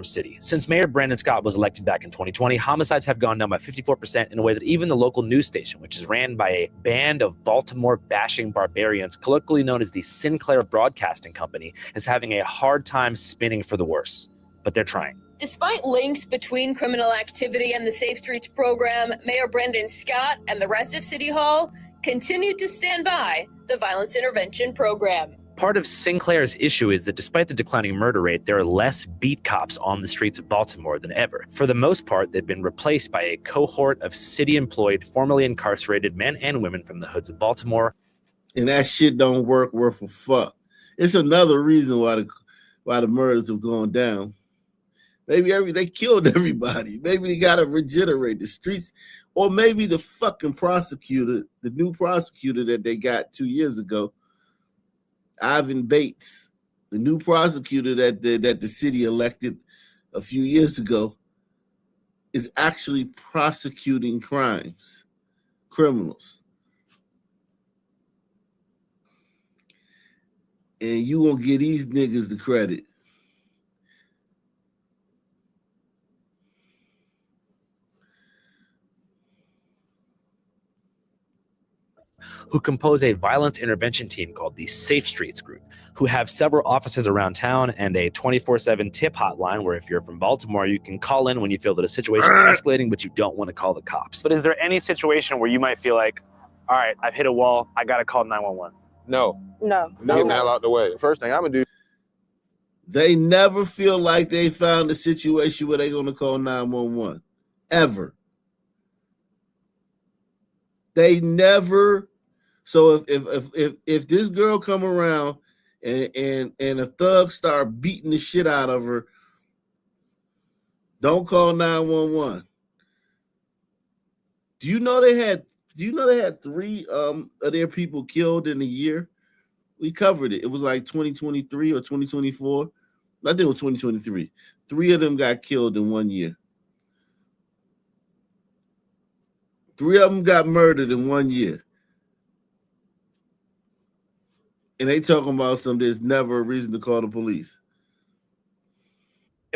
City. Since Mayor Brandon Scott was elected back in 2020, homicides have gone down by 54% in a way that even the local news station, which is ran by a band of Baltimore-bashing barbarians, colloquially known as the Sinclair Broadcasting Company, is having a hard time spinning for the worse. But they're trying. Despite links between criminal activity and the Safe Streets program, Mayor Brandon Scott and the rest of City Hall continued to stand by the violence intervention program. Part of Sinclair's issue is that despite the declining murder rate, there are less beat cops on the streets of Baltimore than ever. For the most part, they've been replaced by a cohort of city-employed, formerly incarcerated men and women from the hoods of Baltimore. And that shit don't work worth a fuck. It's another reason why the murders have gone down. Maybe they killed everybody. Maybe they gotta regenerate the streets. Or maybe the fucking prosecutor, the new prosecutor that they got 2 years ago, Ivan Bates, the new prosecutor that the city elected a few years ago, is actually prosecuting criminals. And you gonna give these niggas the credit. Who compose a violence intervention team called the Safe Streets Group, who have several offices around town and a 24/7 tip hotline where if you're from Baltimore, you can call in when you feel that a situation is escalating, but you don't want to call the cops. But is there any situation where you might feel like, all right, I've hit a wall, I got to call 911? No. No. Get the hell out the way. First thing I'm going to do. They never feel like they found a situation where they're going to call 911. Ever. They never. So if this girl come around and a thug start beating the shit out of her, don't call 911. Do you know they had 3 of their people killed in a year? We covered it. It was like 2023 or 2024. I think it was 2023. 3 of them got killed in 1 year. 3 of them got murdered in 1 year. And they talking about there's never a reason to call the police.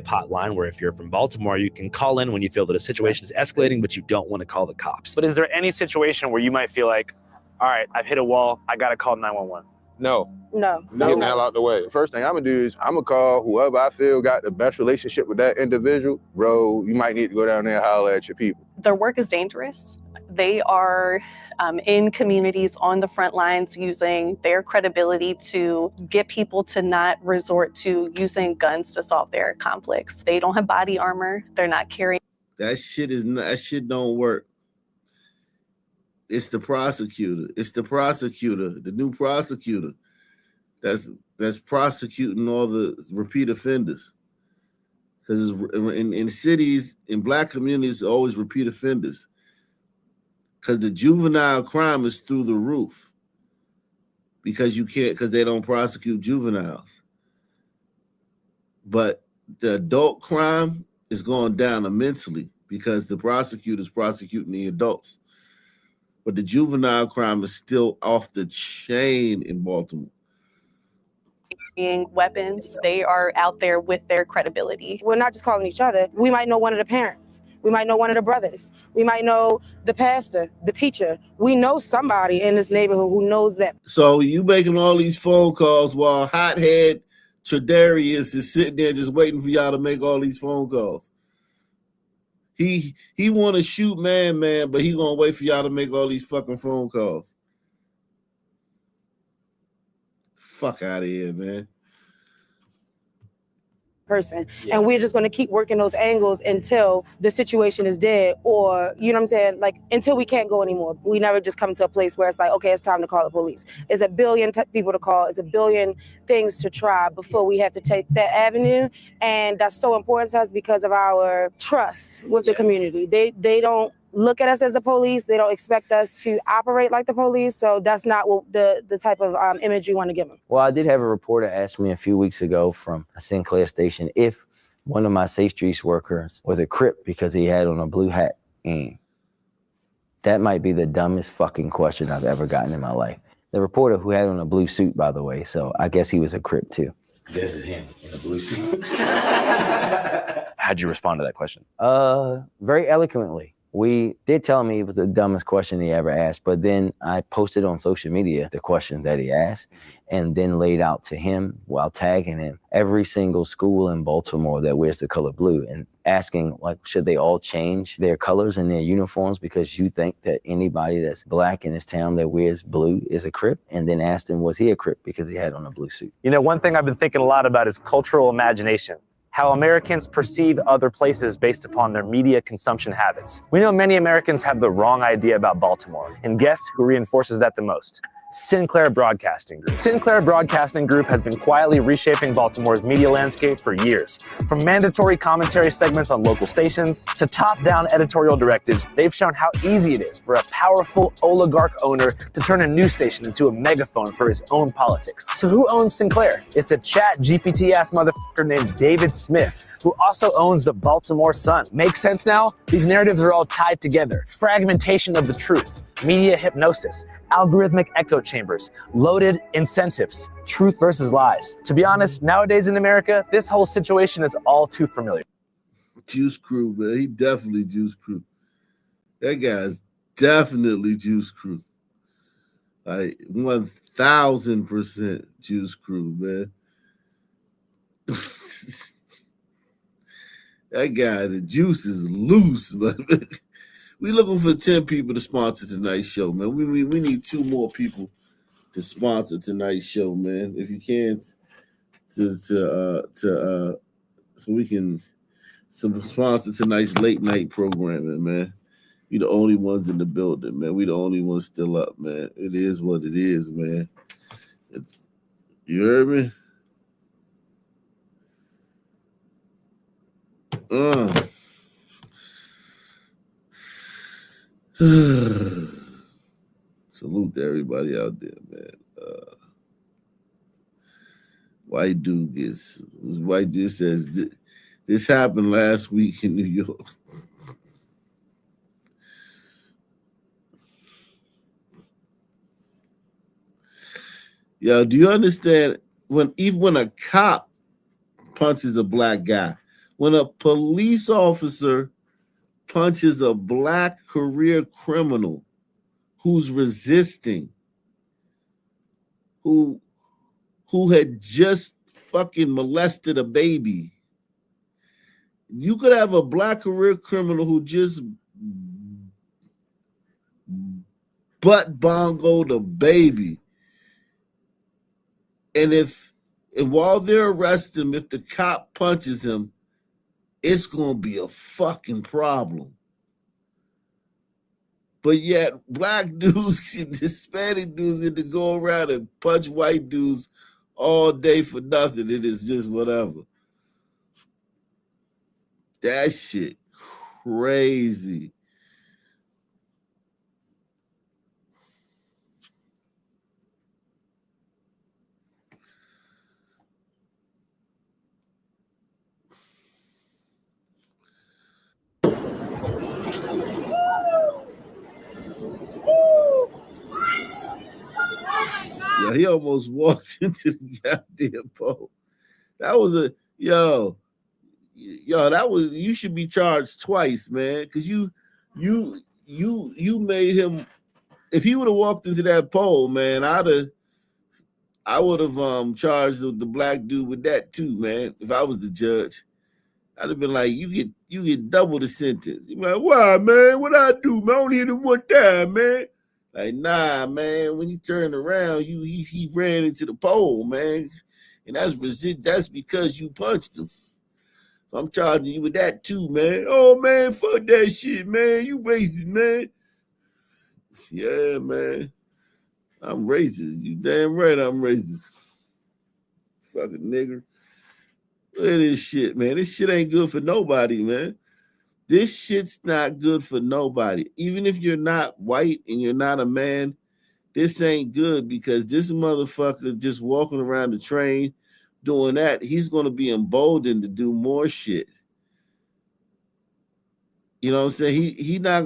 Hotline where if you're from Baltimore, you can call in when you feel that a situation is escalating, but you don't want to call the cops. But is there any situation where you might feel like, all right, I've hit a wall, I got to call 911? No. No. Get the hell out the way. First thing I'm going to do is I'm going to call whoever I feel got the best relationship with that individual. Bro, you might need to go down there and holler at your people. Their work is dangerous. They are in communities on the front lines using their credibility to get people to not resort to using guns to solve their conflicts. They don't have body armor. They're not carrying. That shit don't work. It's the prosecutor. It's the prosecutor, the new prosecutor that's prosecuting all the repeat offenders. Because in cities, in black communities, always repeat offenders. Because the juvenile crime is through the roof. Because they don't prosecute juveniles. But the adult crime is going down immensely because the prosecutor's prosecuting the adults. But the juvenile crime is still off the chain in Baltimore. Being weapons, they are out there with their credibility. We're not just calling each other. We might know one of the parents. We might know one of the brothers. We might know the pastor, the teacher. We know somebody in this neighborhood who knows that. So you making all these phone calls while hothead Tredarius is sitting there just waiting for y'all to make all these phone calls. He want to shoot man, but he gonna wait for y'all to make all these fucking phone calls. Fuck out of here, man. Person. Yeah. And we're just going to keep working those angles until the situation is dead, or, you know what I'm saying, like, until we can't go anymore. We never just come to a place where it's like, okay, it's time to call the police. It's a billion people to call. It's a billion things to try before we have to take that avenue. And that's so important to us because of our trust with the community. They don't look at us as the police. They don't expect us to operate like the police. So that's not what the type of image we want to give them. Well, I did have a reporter ask me a few weeks ago from a Sinclair station if one of my Safe Streets workers was a Crip because he had on a blue hat. That might be the dumbest fucking question I've ever gotten in my life. The reporter who had on a blue suit, by the way, so I guess he was a Crip too. This is him in a blue suit. How'd you respond to that question? Very eloquently. We did tell me it was the dumbest question he ever asked, but then I posted on social media the question that he asked and then laid out to him while tagging him every single school in Baltimore that wears the color blue and asking, like, should they all change their colors and their uniforms because you think that anybody that's black in this town that wears blue is a Crip? And then asked him, was he a Crip because he had on a blue suit? You know, one thing I've been thinking a lot about is cultural imagination. How Americans perceive other places based upon their media consumption habits. We know many Americans have the wrong idea about Baltimore, and guess who reinforces that the most? Sinclair Broadcasting Group. Sinclair Broadcasting Group has been quietly reshaping Baltimore's media landscape for years. From mandatory commentary segments on local stations to top-down editorial directives, they've shown how easy it is for a powerful oligarch owner to turn a news station into a megaphone for his own politics. So who owns Sinclair? It's a chat GPT-ass motherfucker named David Smith, who also owns the Baltimore Sun. Make sense now? These narratives are all tied together. Fragmentation of the truth, media hypnosis, algorithmic echo chambers, loaded incentives, truth versus lies. To be honest, nowadays in America, this whole situation is all too familiar. Juice Crew, man. He definitely Juice Crew. That guy's definitely Juice Crew. Like 1,000% Juice Crew, man. That guy, the juice is loose, man. We looking for 10 people to sponsor tonight's show, man. We need 2 more people to sponsor tonight's show, man. If you can, so we can sponsor tonight's late night programming, man. We the only ones in the building, man. We the only ones still up, man. It is what it is, man. You heard me? Salute to everybody out there, man. White dude says this happened last week in New York. Yo, do you understand even when a cop punches a black guy, when a police officer punches a black career criminal who's resisting, who had just fucking molested a baby. You could have a black career criminal who just butt bongoed a baby. And while they're arresting him, if the cop punches him, it's going to be a fucking problem. But yet, black dudes and Hispanic dudes get to go around and punch white dudes all day for nothing. It is just whatever. That shit crazy. Yeah, he almost walked into the goddamn pole. That was a yo, that was, you should be charged twice, man. Because you made him. If he would have walked into that pole, man, I would have charged the black dude with that too, man. If I was the judge, I'd have been like, you get double the sentence. You be like, why, man? What I do, man? I only hit him one time, man. Like, nah, man. When he turned around, he ran into the pole, man, and that's because you punched him. So I'm charging you with that too, man. Oh, man, fuck that shit, man. You racist, man. Yeah, man. I'm racist. You damn right I'm racist. Fucking nigger. Look at this shit, man. This shit ain't good for nobody, man. This shit's not good for nobody. Even if you're not white and you're not a man, this ain't good, because this motherfucker just walking around the train doing that, he's going to be emboldened to do more shit. You know what I'm saying? He not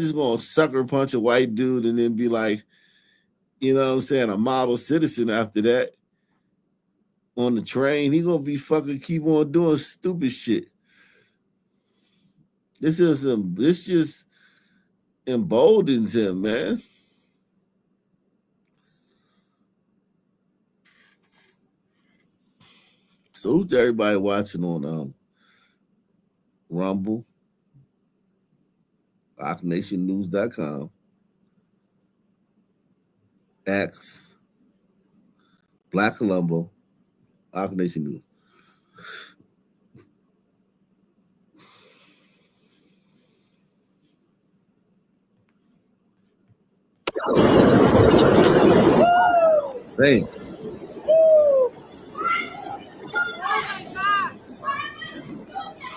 just gonna sucker punch a white dude and then be like, you know what I'm saying, a model citizen after that on the train. He gonna be fucking keep on doing stupid shit. This just emboldens him, man. Salute to everybody watching on Rumble, OckNationNews.com, X, Black Colombo, Ock Nation News. Damn.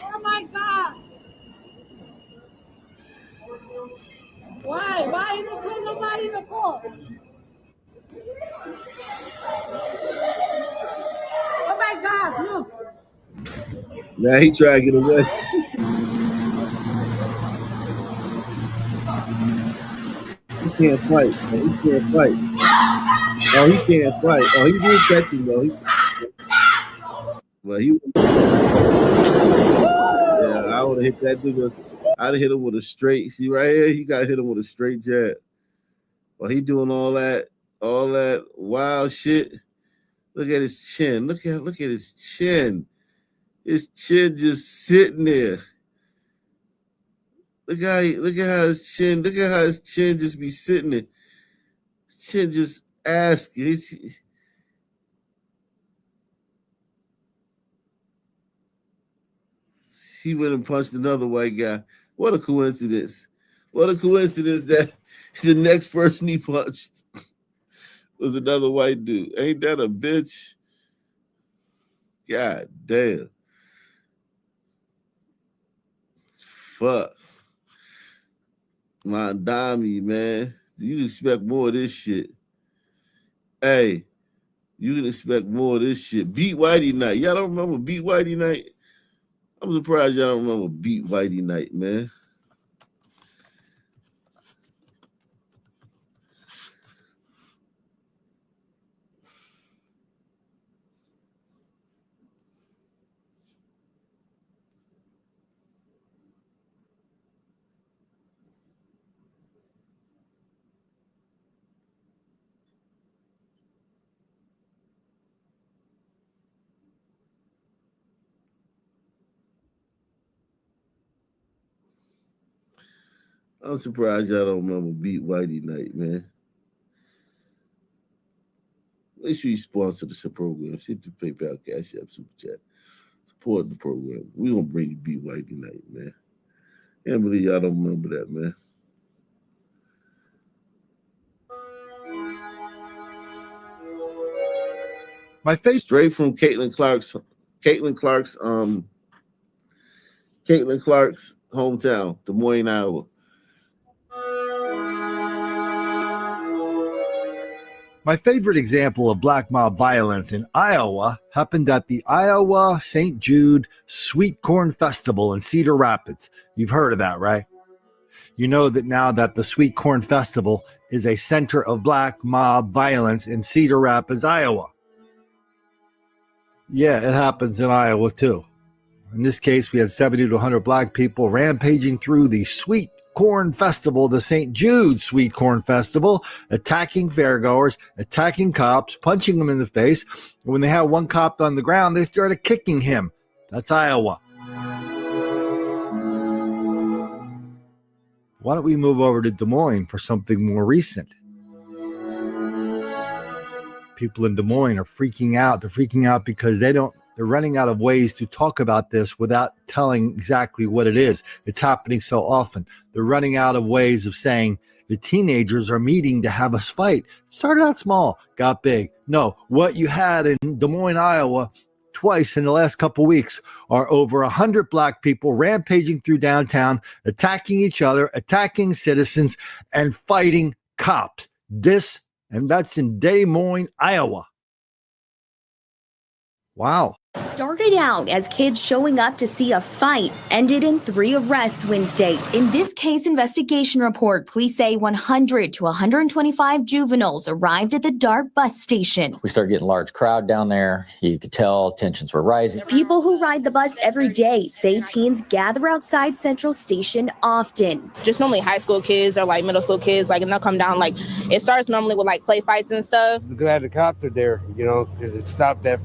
Oh my God! Why? Why you don't put nobody in the court? Oh my God! Look. Now he trying to get away. He can't fight. He can't fight. Oh, he can't fight. Oh, he did catch him though. Well, I would have hit that nigga. I'd have hit him with a straight. See right here, he got hit him with a straight jab. Well, he doing all that wild shit. Look at his chin. Look at his chin. His chin just sitting there. Look at how his chin just be sitting there. Chin just asking. He went and punched another white guy. What a coincidence. What a coincidence that the next person he punched was another white dude. Ain't that a bitch? God damn. Fuck. Mamdani, man. You expect more of this shit. Hey, you can expect more of this shit. Beat Whitey Night. Y'all don't remember Beat Whitey Night? I'm surprised y'all don't remember Beat Whitey Night, man. I'm surprised y'all don't remember Beat Whitey Night, man. Make sure you sponsor the program. Hit the PayPal, Cash App, Super Chat. Support the program. We gonna bring you Beat Whitey Night, man. Can't believe y'all don't remember that, man. straight from Caitlin Clark's hometown, Des Moines, Iowa. My favorite example of black mob violence in Iowa happened at the Iowa St. Jude Sweet Corn Festival in Cedar Rapids. You've heard of that, right? You know that now that the Sweet Corn Festival is a center of black mob violence in Cedar Rapids, Iowa. Yeah, it happens in Iowa too. In this case, we had 70 to 100 black people rampaging through the Sweet Corn Festival, the St. Jude Sweet Corn Festival, attacking fairgoers, attacking cops, punching them in the face. And when they had one cop on the ground, they started kicking him. That's Iowa. Why don't we move over to Des Moines for something more recent? People in Des Moines are freaking out. They're freaking out because they're running out of ways to talk about this without telling exactly what it is. It's happening so often. They're running out of ways of saying the teenagers are meeting to have us fight. Started out small, got big. No, what you had in Des Moines, Iowa, twice in the last couple weeks are over 100 black people rampaging through downtown, attacking each other, attacking citizens, and fighting cops. And that's in Des Moines, Iowa. Wow. Started out as kids showing up to see a fight, ended in 3 arrests Wednesday. In this case investigation report, police say 100 to 125 juveniles arrived at the DART bus station. We started getting a large crowd down there. You could tell tensions were rising. People who ride the bus every day say teens gather outside Central Station often. Just normally high school kids or like middle school kids, and they'll come down, it starts normally with play fights and stuff. I'm glad the cops are there, because it stopped that.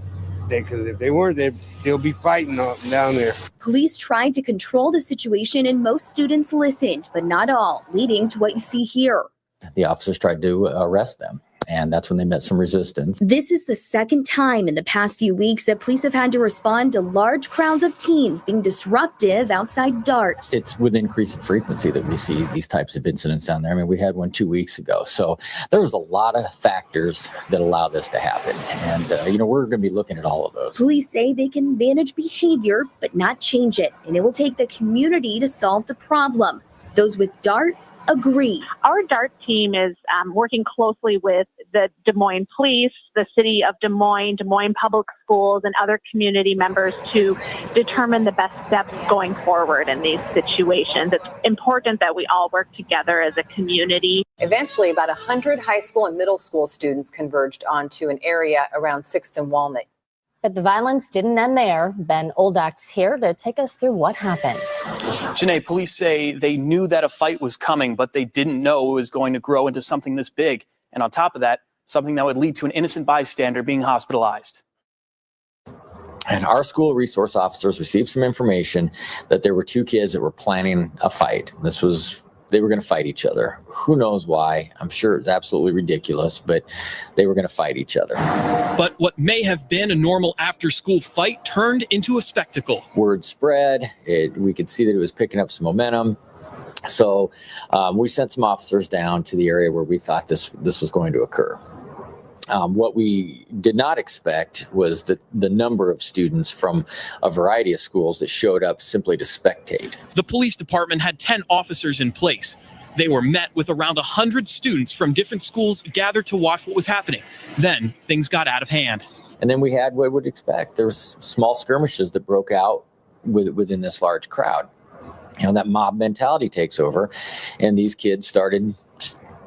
Because if they weren't, they'd still be fighting down there. Police tried to control the situation and most students listened, but not all, leading to what you see here. The officers tried to arrest them, and that's when they met some resistance. This is the second time in the past few weeks that police have had to respond to large crowds of teens being disruptive outside DART. It's with increasing frequency that we see these types of incidents down there. I mean, we had one 2 weeks ago. So there's a lot of factors that allow this to happen. And, we're going to be looking at all of those. Police say they can manage behavior, but not change it. And it will take the community to solve the problem. Those with DART agree. Our DART team is working closely with the Des Moines Police, the City of Des Moines Public Schools, and other community members to determine the best steps going forward in these situations. It's important that we all work together as a community. Eventually, about 100 high school and middle school students converged onto an area around 6th and Walnut. But the violence didn't end there. Ben Oldak's here to take us through what happened. Janae, police say they knew that a fight was coming, but they didn't know it was going to grow into something this big. And on top of that, something that would lead to an innocent bystander being hospitalized. And our school resource officers received some information that there were 2 kids that were planning a fight. They were going to fight each other. Who knows why? I'm sure it's absolutely ridiculous, but they were going to fight each other. But what may have been a normal after-school fight turned into a spectacle. Word spread. We could see that it was picking up some momentum. So we sent some officers down to the area where we thought this was going to occur. What we did not expect was the number of students from a variety of schools that showed up simply to spectate. The police department had 10 officers in place. They were met with around 100 students from different schools gathered to watch what was happening. Then things got out of hand. And then we had what we would expect. There was small skirmishes that broke out within this large crowd. That mob mentality takes over, and these kids started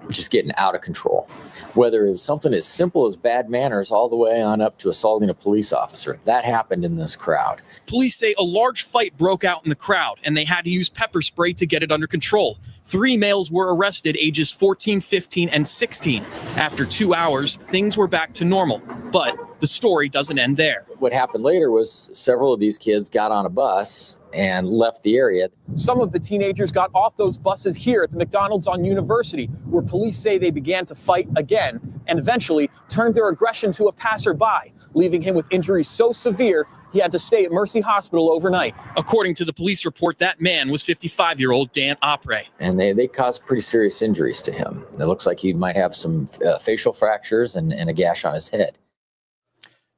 just getting out of control. Whether it was something as simple as bad manners all the way on up to assaulting a police officer. That happened in this crowd. Police say a large fight broke out in the crowd, and they had to use pepper spray to get it under control. 3 males were arrested, ages 14, 15, and 16. After 2 hours, things were back to normal. But the story doesn't end there. What happened later was several of these kids got on a bus and left the area. Some of the teenagers got off those buses here at the McDonald's on University, where police say they began to fight again and eventually turned their aggression to a passerby, leaving him with injuries so severe he had to stay at Mercy Hospital overnight. According to the police report, that man was 55-year-old Dan Opre. And they caused pretty serious injuries to him. It looks like he might have some facial fractures and a gash on his head.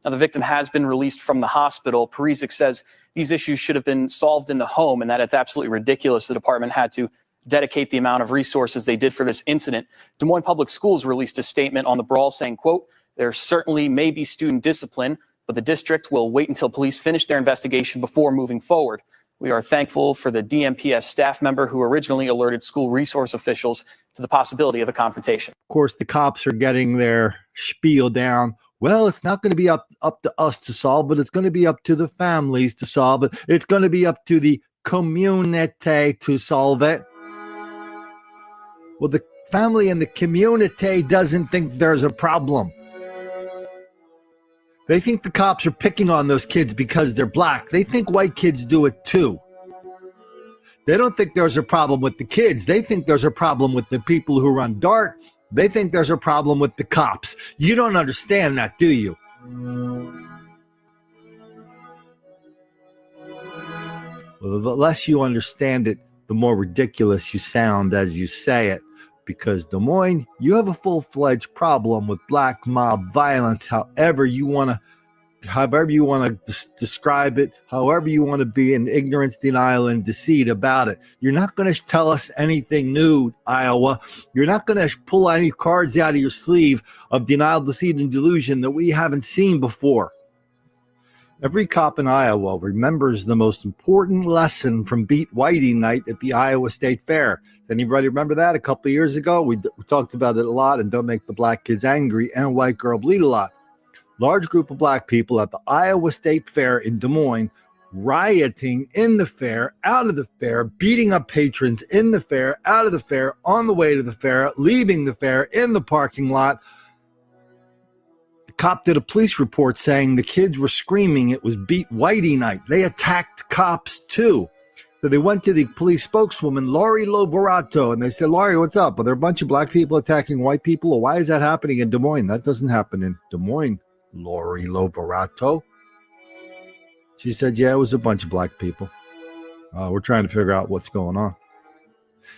Now, the victim has been released from the hospital. Perisic says these issues should have been solved in the home and that it's absolutely ridiculous the department had to dedicate the amount of resources they did for this incident. Des Moines Public Schools released a statement on the brawl saying, quote, "There certainly may be student discipline, but the district will wait until police finish their investigation before moving forward. We are thankful for the DMPS staff member who originally alerted school resource officials to the possibility of a confrontation." Of course, the cops are getting their spiel down. Well, it's not going to be up to us to solve it. It's going to be up to the families to solve it. It's going to be up to the community to solve it. Well, the family and the community doesn't think there's a problem. They think the cops are picking on those kids because they're black. They think white kids do it too. They don't think there's a problem with the kids. They think there's a problem with the people who run DART. They think there's a problem with the cops. You don't understand that, do you? Well, the less you understand it, the more ridiculous you sound as you say it. Because Des Moines, you have a full-fledged problem with black mob violence, however you want to describe it, however you want to be in ignorance, denial, and deceit about it. You're not going to tell us anything new, Iowa. You're not going to pull any cards out of your sleeve of denial, deceit, and delusion that we haven't seen before. Every cop in Iowa remembers the most important lesson from Beat Whitey night at the Iowa State Fair. Does anybody remember that? A couple of years ago, we talked about it a lot, and Don't Make the Black Kids Angry and White Girl Bleed a lot. Large group of black people at the Iowa State Fair in Des Moines, rioting in the fair, out of the fair, beating up patrons in the fair, out of the fair, on the way to the fair, leaving the fair, in the parking lot. The cop did a police report saying the kids were screaming it was Beat Whitey night. They attacked cops too. So they went to the police spokeswoman, Lori Loverato, and they said, "Lori, what's up? Are there a bunch of black people attacking white people? Or why is that happening in Des Moines? That doesn't happen in Des Moines, Lori Loverato." She said, "Yeah, it was a bunch of black people. We're trying to figure out what's going on."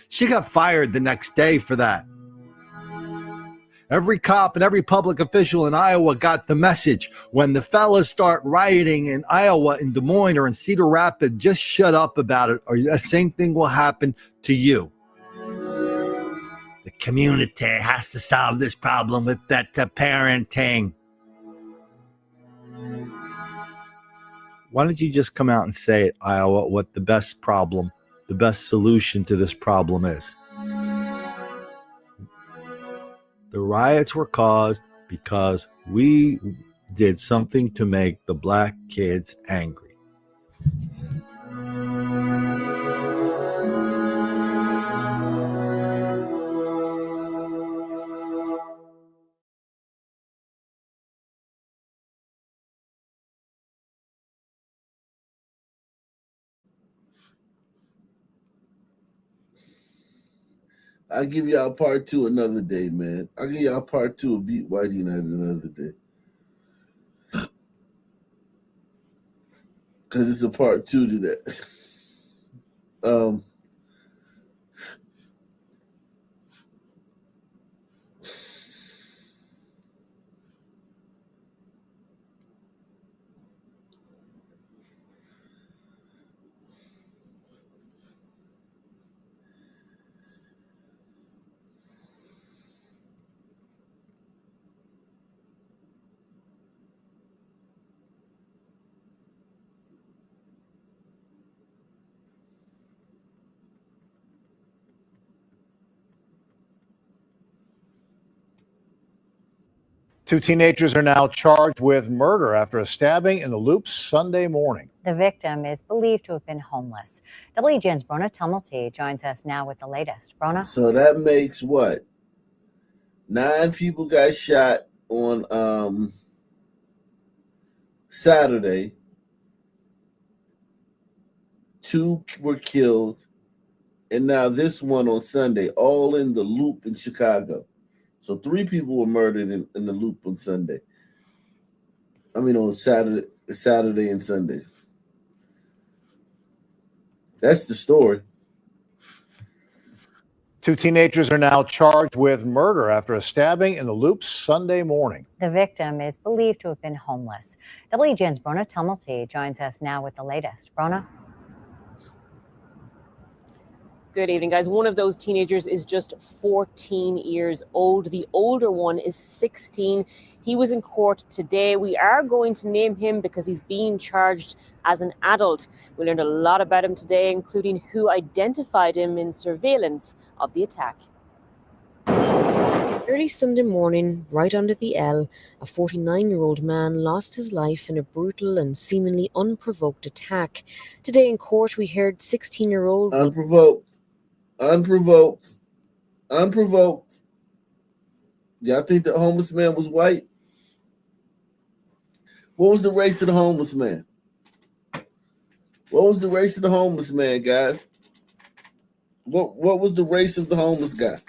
She got fired the next day for that. Every cop and every public official in Iowa got the message. When the fellas start rioting in Iowa, in Des Moines, or in Cedar Rapids, just shut up about it, or the same thing will happen to you. The community has to solve this problem with better parenting. Why don't you just come out and say it, Iowa, what the best solution to this problem is? The riots were caused because we did something to make the black kids angry. I'll give y'all part two another day, man. I'll give y'all part two of Beat Whitey night another day. Because it's a part two to that. Two teenagers are now charged with murder after a stabbing in the Loop Sunday morning. The victim is believed to have been homeless. WGN's Brona Tumulty joins us now with the latest. Brona? So that makes what? 9 people got shot on Saturday. 2 were killed. And now this one on Sunday, all in the Loop in Chicago. So 3 people were murdered in the Loop on Sunday. I mean on Saturday and Sunday. That's the story. Two teenagers are now charged with murder after a stabbing in the Loops Sunday morning. The victim is believed to have been homeless. WGN's Brona Tumulty joins us now with the latest. Brona? Good evening, guys. One of those teenagers is just 14 years old. The older one is 16. He was in court today. We are going to name him because he's being charged as an adult. We learned a lot about him today, including who identified him in surveillance of the attack. Early Sunday morning, right under the L, a 49-year-old man lost his life in a brutal and seemingly unprovoked attack. Today in court, we heard 16-year-old... Unprovoked. Y'all think the homeless man was white? What was the race of the homeless man? What was the race of the homeless man, guys? What was the race of the homeless guy?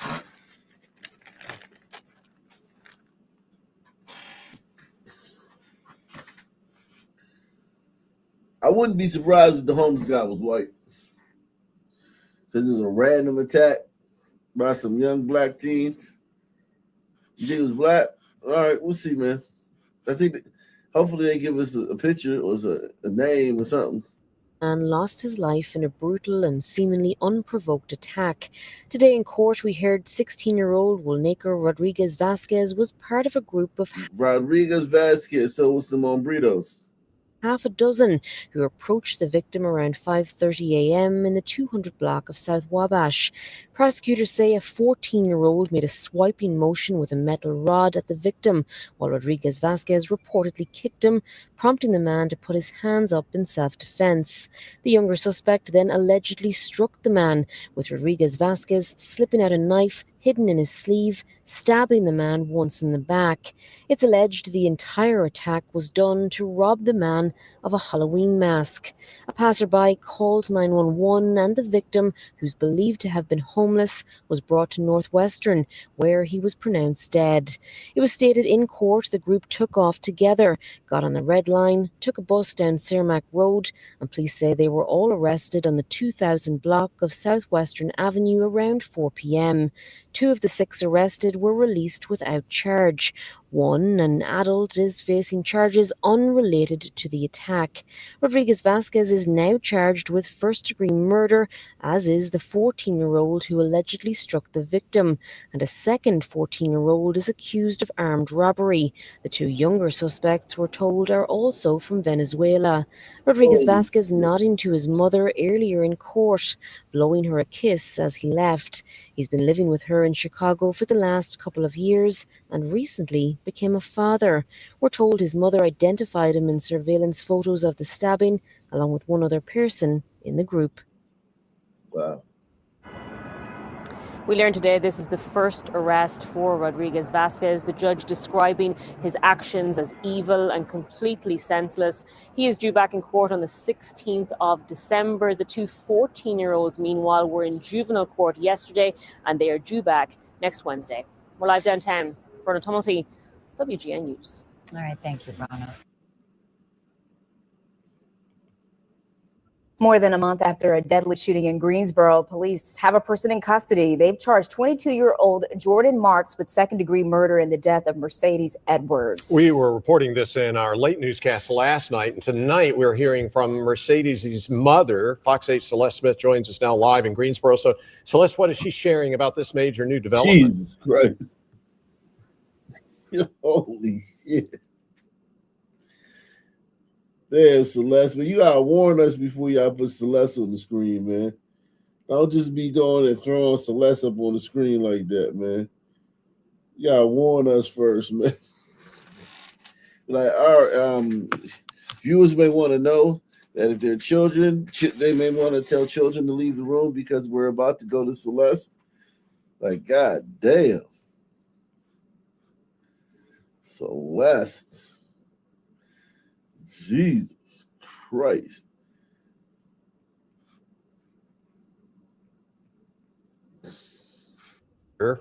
I wouldn't be surprised if the homeless guy was white. Because it was a random attack by some young black teens. You think it was black? All right, we'll see, man. I think that hopefully they give us a picture or a name or something. Man lost his life in a brutal and seemingly unprovoked attack. Today in court, we heard 16-year-old Wilnaker Rodriguez Vasquez was part of a group of Rodriguez Vasquez, so was Simone Britos. half a dozen who approached the victim around 5:30 a.m. in the 200 block of South Wabash. Prosecutors say a 14-year-old made a swiping motion with a metal rod at the victim, while Rodriguez Vasquez reportedly kicked him, prompting the man to put his hands up in self-defense. The younger suspect then allegedly struck the man, with Rodriguez Vasquez slipping out a knife hidden in his sleeve, stabbing the man once in the back. It's alleged the entire attack was done to rob the man of a Halloween mask. A passerby called 911 and the victim, who's believed to have been homeless, was brought to Northwestern, where he was pronounced dead. It was stated in court the group took off together, got on the red line, took a bus down Cermak Road, and police say they were all arrested on the 2000 block of Southwestern Avenue around 4 p.m. 2 of the 6 arrested were released without charge. One, an adult, is facing charges unrelated to the attack. Rodriguez Vasquez is now charged with first-degree murder, as is the 14-year-old who allegedly struck the victim, and a second 14-year-old is accused of armed robbery. The 2 younger suspects, we're told, are also from Venezuela. Rodriguez Vasquez nodding to his mother earlier in court, blowing her a kiss as he left. He's been living with her in Chicago for the last couple of years and recently became a father. We're told his mother identified him in surveillance photos of the stabbing, along with one other person in the group. Wow. We learned today this is the first arrest for Rodriguez Vasquez, the judge describing his actions as evil and completely senseless. He is due back in court on the 16th of December. The 2 14-year-olds, meanwhile, were in juvenile court yesterday, and they are due back next Wednesday. We're live downtown. Brona Tumulty, WGN News. All right, thank you, Brona. More than a month after a deadly shooting in Greensboro, police have a person in custody. They've charged 22-year-old Jordan Marks with second-degree murder in the death of Mercedes Edwards. We were reporting this in our late newscast last night, and tonight we're hearing from Mercedes' mother. Fox 8 Celeste Smith joins us now live in Greensboro. So, Celeste, what is she sharing about this major new development? Jesus Christ. Holy shit. Damn, Celeste, but you gotta warn us before y'all put Celeste on the screen, man. Don't just be going and throwing Celeste up on the screen like that, man. You gotta warn us first, man. Like, our viewers may want to know that if they're children, they may want to tell children to leave the room because we're about to go to Celeste. Like, god damn. Celeste. Jesus Christ.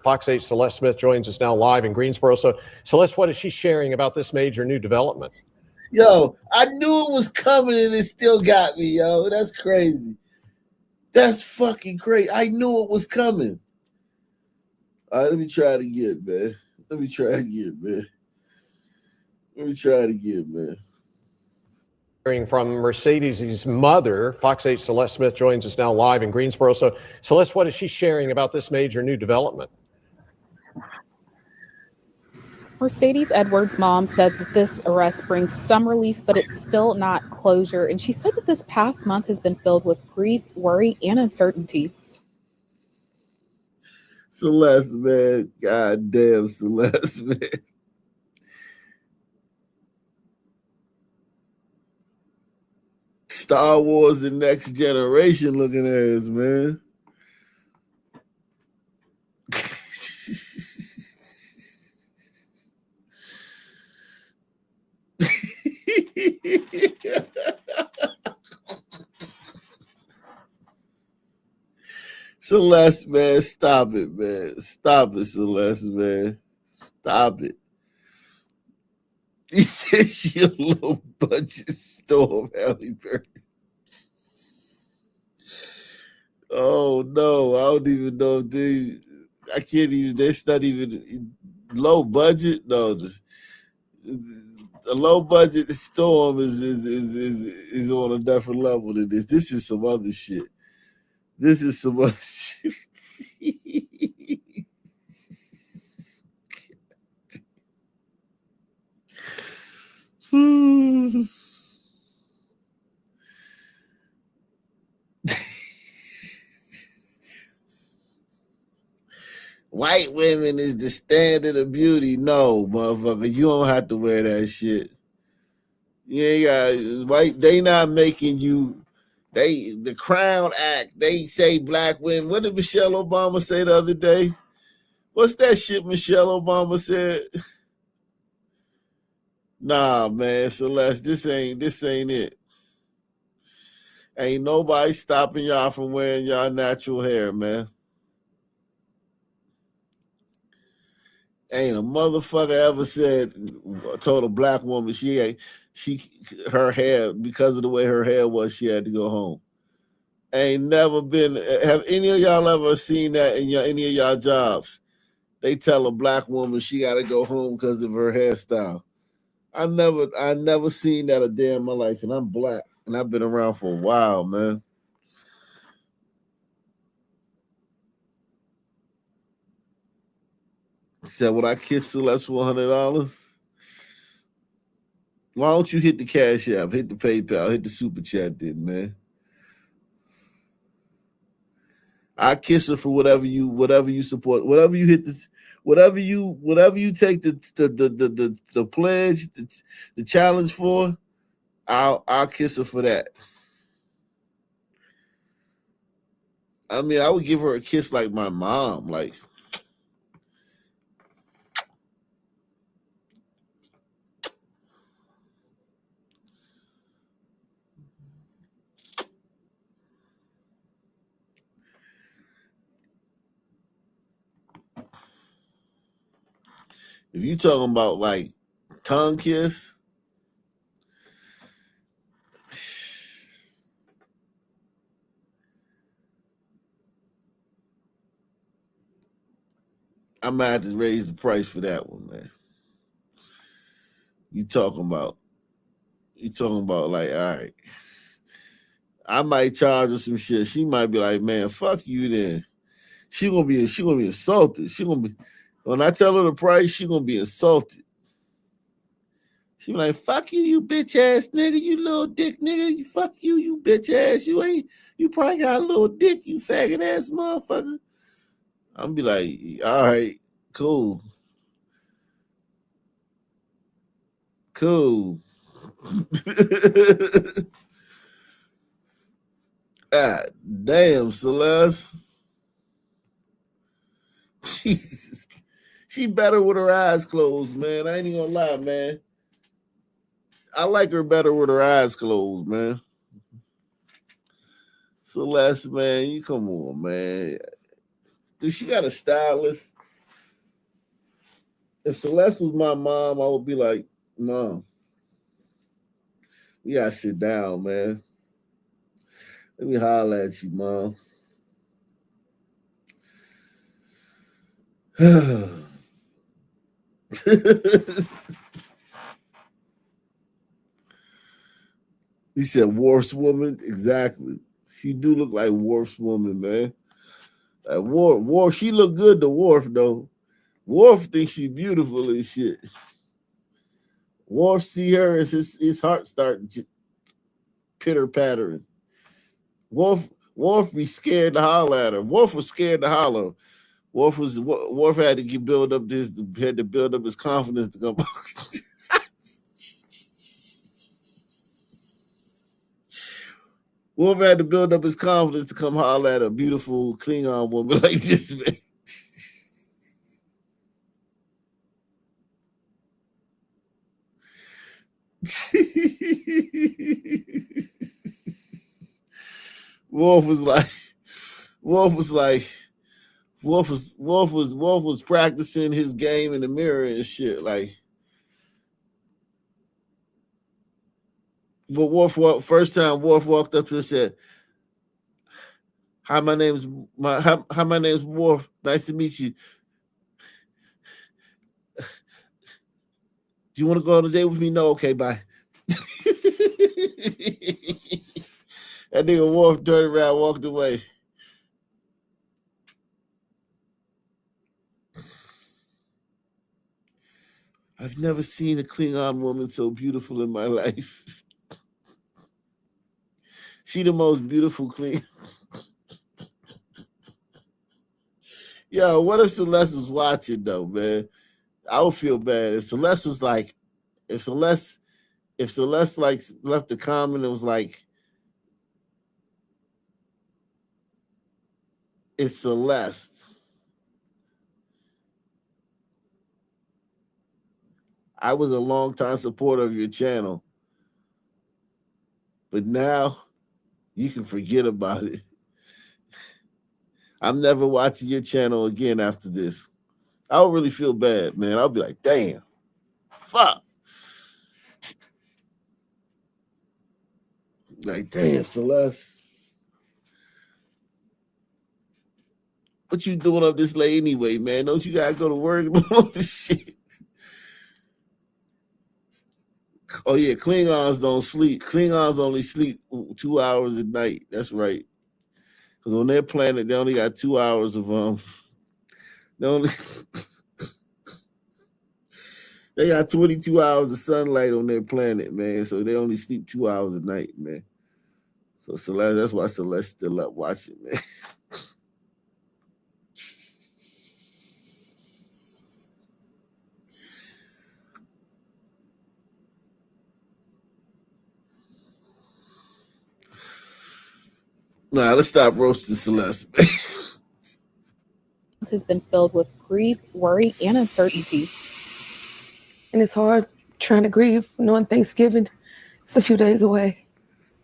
Fox 8 Celeste Smith joins us now live in Greensboro. So, Celeste, what is she sharing about this major new development? Yo, I knew it was coming and it still got me, yo. That's crazy. That's fucking crazy. I knew it was coming. All right, let me try it again, man. Let me try it again, man. Hearing from Mercedes' mother, Fox 8 Celeste Smith joins us now live in Greensboro. So, Celeste, what is she sharing about this major new development? Mercedes Edwards' mom said that this arrest brings some relief, but it's still not closure. And she said that this past month has been filled with grief, worry, and uncertainty. Celeste, man. God damn, Celeste, man. Star Wars The Next Generation looking ass, man. Celeste, man, stop it, man. Stop it, Celeste, man. Stop it. He said she a low budget storm, Halle Berry. Oh no, I don't even know if they. I can't even. That's not even low budget. No, a low budget storm is on a different level than this. This is some other shit. This is some other shit. White women is the standard of beauty. No, motherfucker, you don't have to wear that shit. You ain't got white. They not making you. The Crown Act. They say black women. What did Michelle Obama say the other day? What's that shit Michelle Obama said? Nah, man, Celeste, this ain't it. Ain't nobody stopping y'all from wearing y'all natural hair, man. Ain't a motherfucker ever told a black woman her hair, because of the way her hair was, she had to go home. Ain't never been. Have any of y'all ever seen that in any of y'all jobs? They tell a black woman she got to go home because of her hairstyle. I never seen that a day in my life, and I'm black, and I've been around for a while, man. Said, would I kiss Celeste for $100? Why don't you hit the Cash App, hit the PayPal, hit the Super Chat then, man? I kiss her for whatever you support, whatever you hit whatever you take the pledge, the challenge for, I'll kiss her for that. I mean, I would give her a kiss like my mom, like. If you talking about like tongue kiss, I might have to raise the price for that one, man. You talking about like, all right. I might charge her some shit. She might be like, man, fuck you then. She gonna be insulted. When I tell her the price, she gonna be insulted. She be like, fuck you, you bitch ass nigga, you little dick nigga. Fuck you, you bitch ass. You probably got a little dick, you faggot ass motherfucker. I'm be like, all right, cool. God damn, Celeste. Jesus. She better with her eyes closed, man. I ain't even gonna lie, man. I like her better with her eyes closed, man. Celeste, man, you come on, man. Dude, she got a stylist. If Celeste was my mom, I would be like, Mom, we gotta sit down, man. Let me holler at you, Mom. He said Worf's woman. Exactly. She do look like Worf's woman, man. Worf, she look good to Worf, though. Worf thinks she beautiful and shit. Worf see her and his heart start pitter pattering. Worf be scared to holler at her. Worf was scared to holler. Worf had to build up his confidence to come. Worf had to build up his confidence to come holler at a beautiful Klingon woman like this, man. Wolf was practicing his game in the mirror and shit. Like, but first time Worf walked up to her and said, "Hi, my name's Worf. Nice to meet you. Do you want to go on a date with me? No, okay, bye." That nigga Worf turned around, walked away. I've never seen a Klingon woman so beautiful in my life. She the most beautiful Klingon. Yo, what if Celeste was watching though, man? I would feel bad if Celeste was like, if Celeste like left a comment and was like, "It's Celeste. I was a long-time supporter of your channel, but now you can forget about it. I'm never watching your channel again after this." I would really feel bad, man. I'll be like, damn, fuck. Like, damn, Celeste. What you doing up this late anyway, man? Don't you gotta go to work and all this shit? Oh yeah, Klingons don't sleep. Klingons only sleep 2 hours a night. That's right. Because on their planet, they only got 2 hours of they got 22 hours of sunlight on their planet, man. So they only sleep 2 hours a night, man. So Celeste, that's why Celeste's still up watching, man. Nah, let's stop roasting Celeste, man. Has been filled with grief, worry, and uncertainty. And it's hard trying to grieve knowing Thanksgiving is a few days away.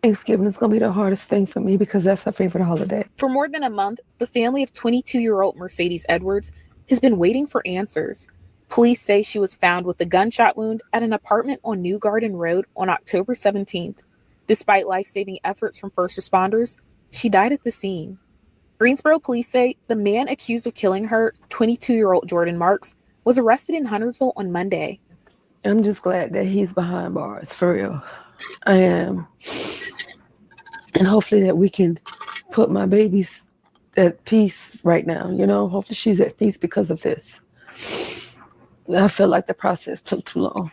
Thanksgiving is going to be the hardest thing for me because that's our favorite holiday. For more than a month, the family of 22-year-old Mercedes Edwards has been waiting for answers. Police say she was found with a gunshot wound at an apartment on New Garden Road on October 17th. Despite life-saving efforts from first responders, she died at the scene. Greensboro police say the man accused of killing her, 22-year-old Jordan Marks, was arrested in Huntersville on Monday. I'm just glad that he's behind bars, for real. I am. And hopefully that we can put my babies at peace right now, you know? Hopefully she's at peace because of this. I feel like the process took too long.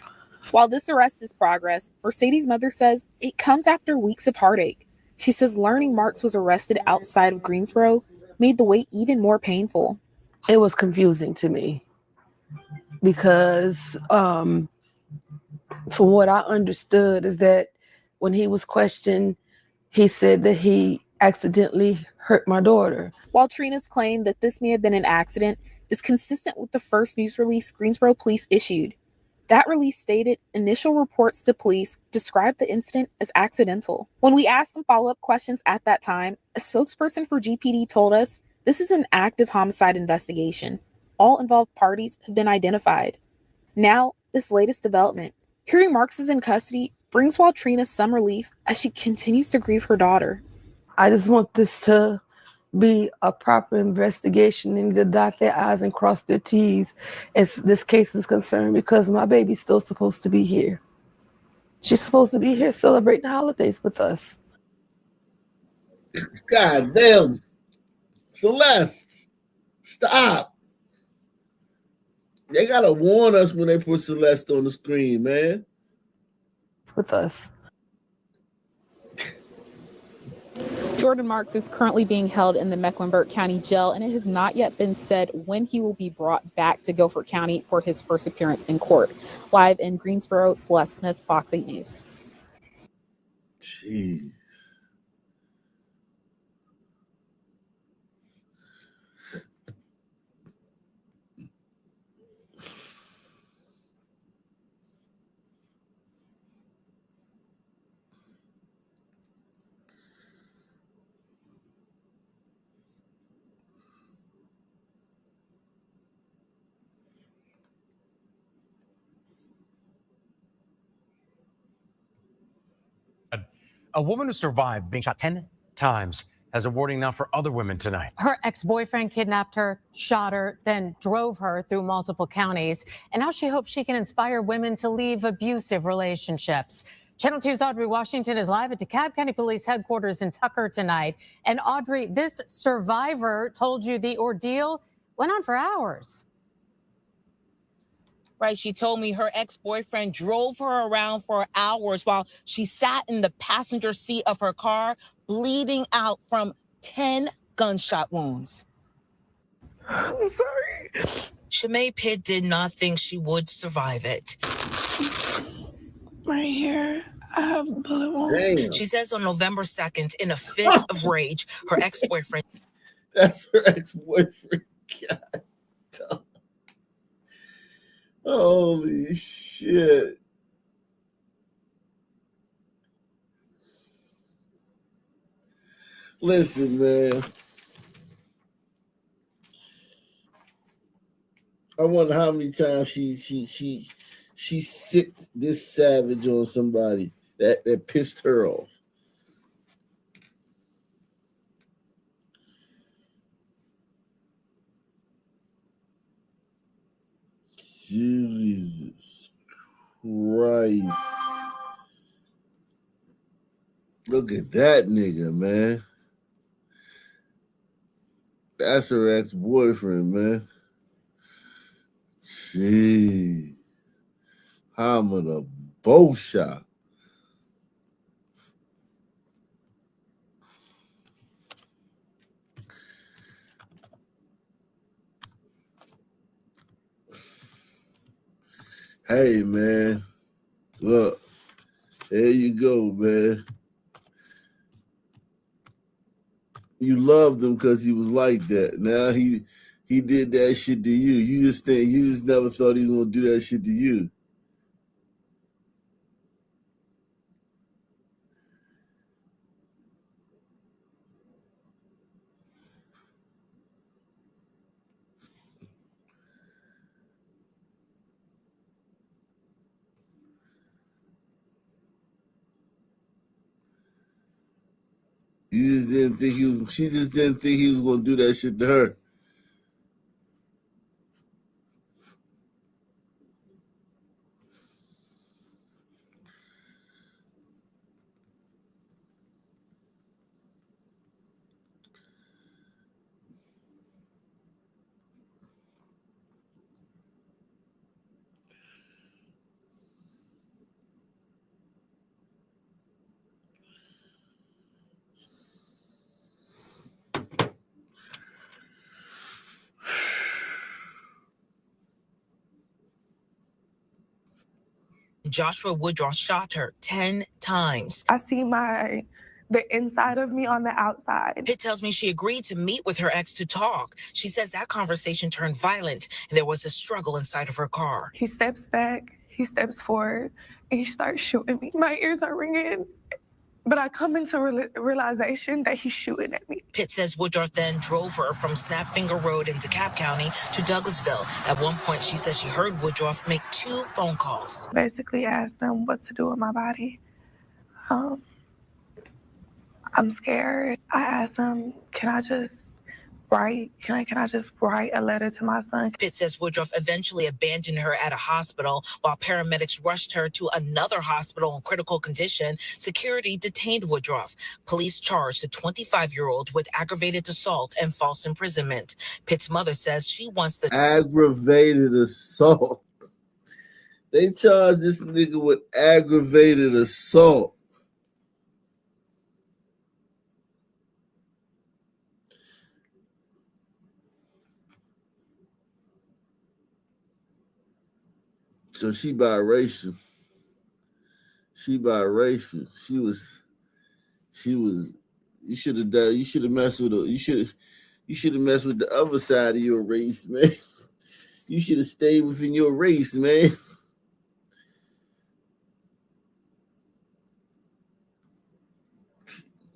While this arrest is progress, Mercedes' mother says it comes after weeks of heartache. She says learning Marks was arrested outside of Greensboro made the wait even more painful. It was confusing to me because from what I understood is that when he was questioned, he said that he accidentally hurt my daughter. While Trina's claim that this may have been an accident is consistent with the first news release Greensboro police issued. That release stated initial reports to police described the incident as accidental. When we asked some follow-up questions at that time, a spokesperson for GPD told us this is an active homicide investigation. All involved parties have been identified. Now, this latest development. Hearing Marks is in custody brings Waltrina some relief as she continues to grieve her daughter. I just want this to be a proper investigation and to dot their I's and cross their T's as this case is concerned, because my baby's still supposed to be here. She's supposed to be here celebrating the holidays with us. God damn. Celeste, stop. They gotta warn us when they put Celeste on the screen, man. It's with us. Jordan Marks is currently being held in the Mecklenburg County Jail, and it has not yet been said when he will be brought back to Guilford County for his first appearance in court. Live in Greensboro, Celeste Smith, Fox 8 News. Jeez. A woman who survived being shot 10 times has a warning now for other women tonight. Her ex-boyfriend kidnapped her, shot her, then drove her through multiple counties. And now she hopes she can inspire women to leave abusive relationships. Channel 2's Audrey Washington is live at DeKalb County Police Headquarters in Tucker tonight. And Audrey, this survivor told you the ordeal went on for hours. Right, she told me her ex-boyfriend drove her around for hours while she sat in the passenger seat of her car, bleeding out from 10 gunshot wounds. I'm sorry. Shemay Pitt did not think she would survive it. Right here, I have a bullet wound. Damn. She says on November 2nd, in a fit of rage, her ex-boyfriend. That's her ex-boyfriend. God. Holy shit. Listen, man. I wonder how many times she sicked this savage on somebody that pissed her off. Jesus Christ. Look at that nigga, man. That's her ex-boyfriend, man. Gee. Hammer the bow shot. Hey, man. Look. There you go, man. You loved him because he was like that. Now he did that shit to you. You just never thought he was gonna do that shit to you. You just didn't think he was. She just didn't think he was gonna do that shit to her. Joshua Woodruff shot her 10 times. I see the inside of me on the outside. Pitt tells me she agreed to meet with her ex to talk. She says that conversation turned violent and there was a struggle inside of her car. He steps back, he steps forward, and he starts shooting me. My ears are ringing, but I come into realization that he's shooting at me. Pitt says Woodruff then drove her from Snapfinger Road in DeKalb County to Douglasville. At one point, she says she heard Woodruff make 2 phone calls. Basically asked them what to do with my body. I'm scared. I asked him, can I just write? Can I just write a letter to my son? Pitt says Woodruff eventually abandoned her at a hospital while paramedics rushed her to another hospital in critical condition. Security detained Woodruff. Police charged the 25-year-old with aggravated assault and false imprisonment. Pitt's mother says she wants the aggravated assault. They charged this nigga with aggravated assault. So she biracial. She biracial. She was. You should have done. You should have messed with her. You should have messed with the other side of your race, man. You should have stayed within your race, man.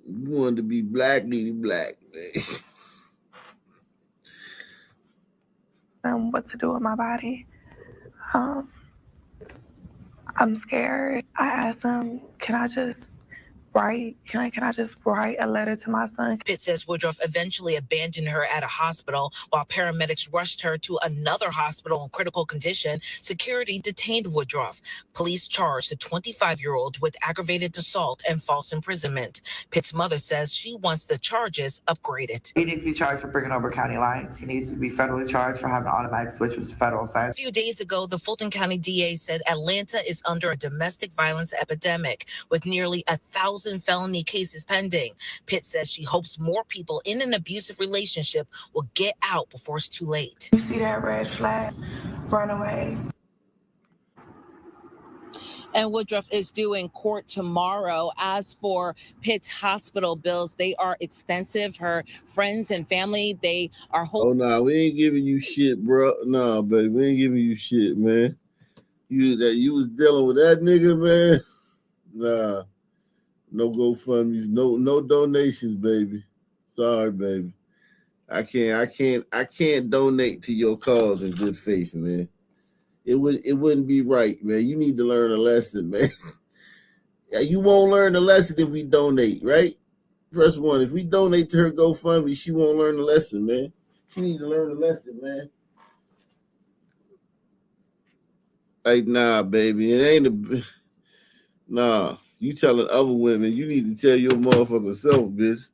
You wanted to be black, lady black, man. What to do with my body. I'm scared. I asked him, can I just write? Can I just write a letter to my son? Pitt says Woodruff eventually abandoned her at a hospital while paramedics rushed her to another hospital in critical condition. Security detained Woodruff. Police charged the 25-year-old with aggravated assault and false imprisonment. Pitt's mother says she wants the charges upgraded. He needs to be charged for bringing over county lines. He needs to be federally charged for having an automatic switch, which is a federal offense. A few days ago, the Fulton County DA said Atlanta is under a domestic violence epidemic with nearly 1,000 felony cases pending. Pitt says she hopes more people in an abusive relationship will get out before it's too late. You see that red flag, run away. And Woodruff is due in court tomorrow. As for Pitt's hospital bills, they are extensive. Her friends and family, they are hoping. Oh, no, we ain't giving you shit, bro. No, baby, we ain't giving you shit, man. You was dealing with that nigga, man. Nah. No GoFundMe, no donations, baby. Sorry, baby. I can't donate to your cause in good faith, man. It wouldn't be right, man. You need to learn a lesson, man. You won't learn a lesson if we donate, right? Press one. If we donate to her GoFundMe, she won't learn a lesson, man. She need to learn a lesson, man. Like, nah, baby. It ain't nah. You telling other women, you need to tell your motherfucking self, bitch.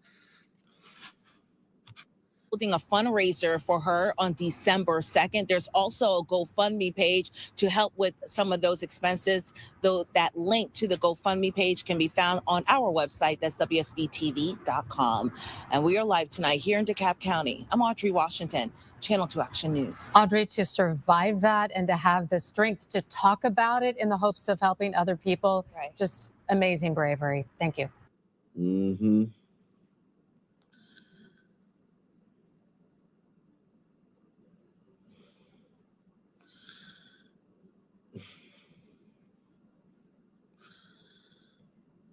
Holding a fundraiser for her on December 2nd. There's also a GoFundMe page to help with some of those expenses. Though that link to the GoFundMe page can be found on our website. That's WSBTV.com. And we are live tonight here in DeKalb County. I'm Audrey Washington, Channel 2 Action News. Audrey, to survive that and to have the strength to talk about it in the hopes of helping other people, right. Just amazing bravery. Thank you. Mm-hmm.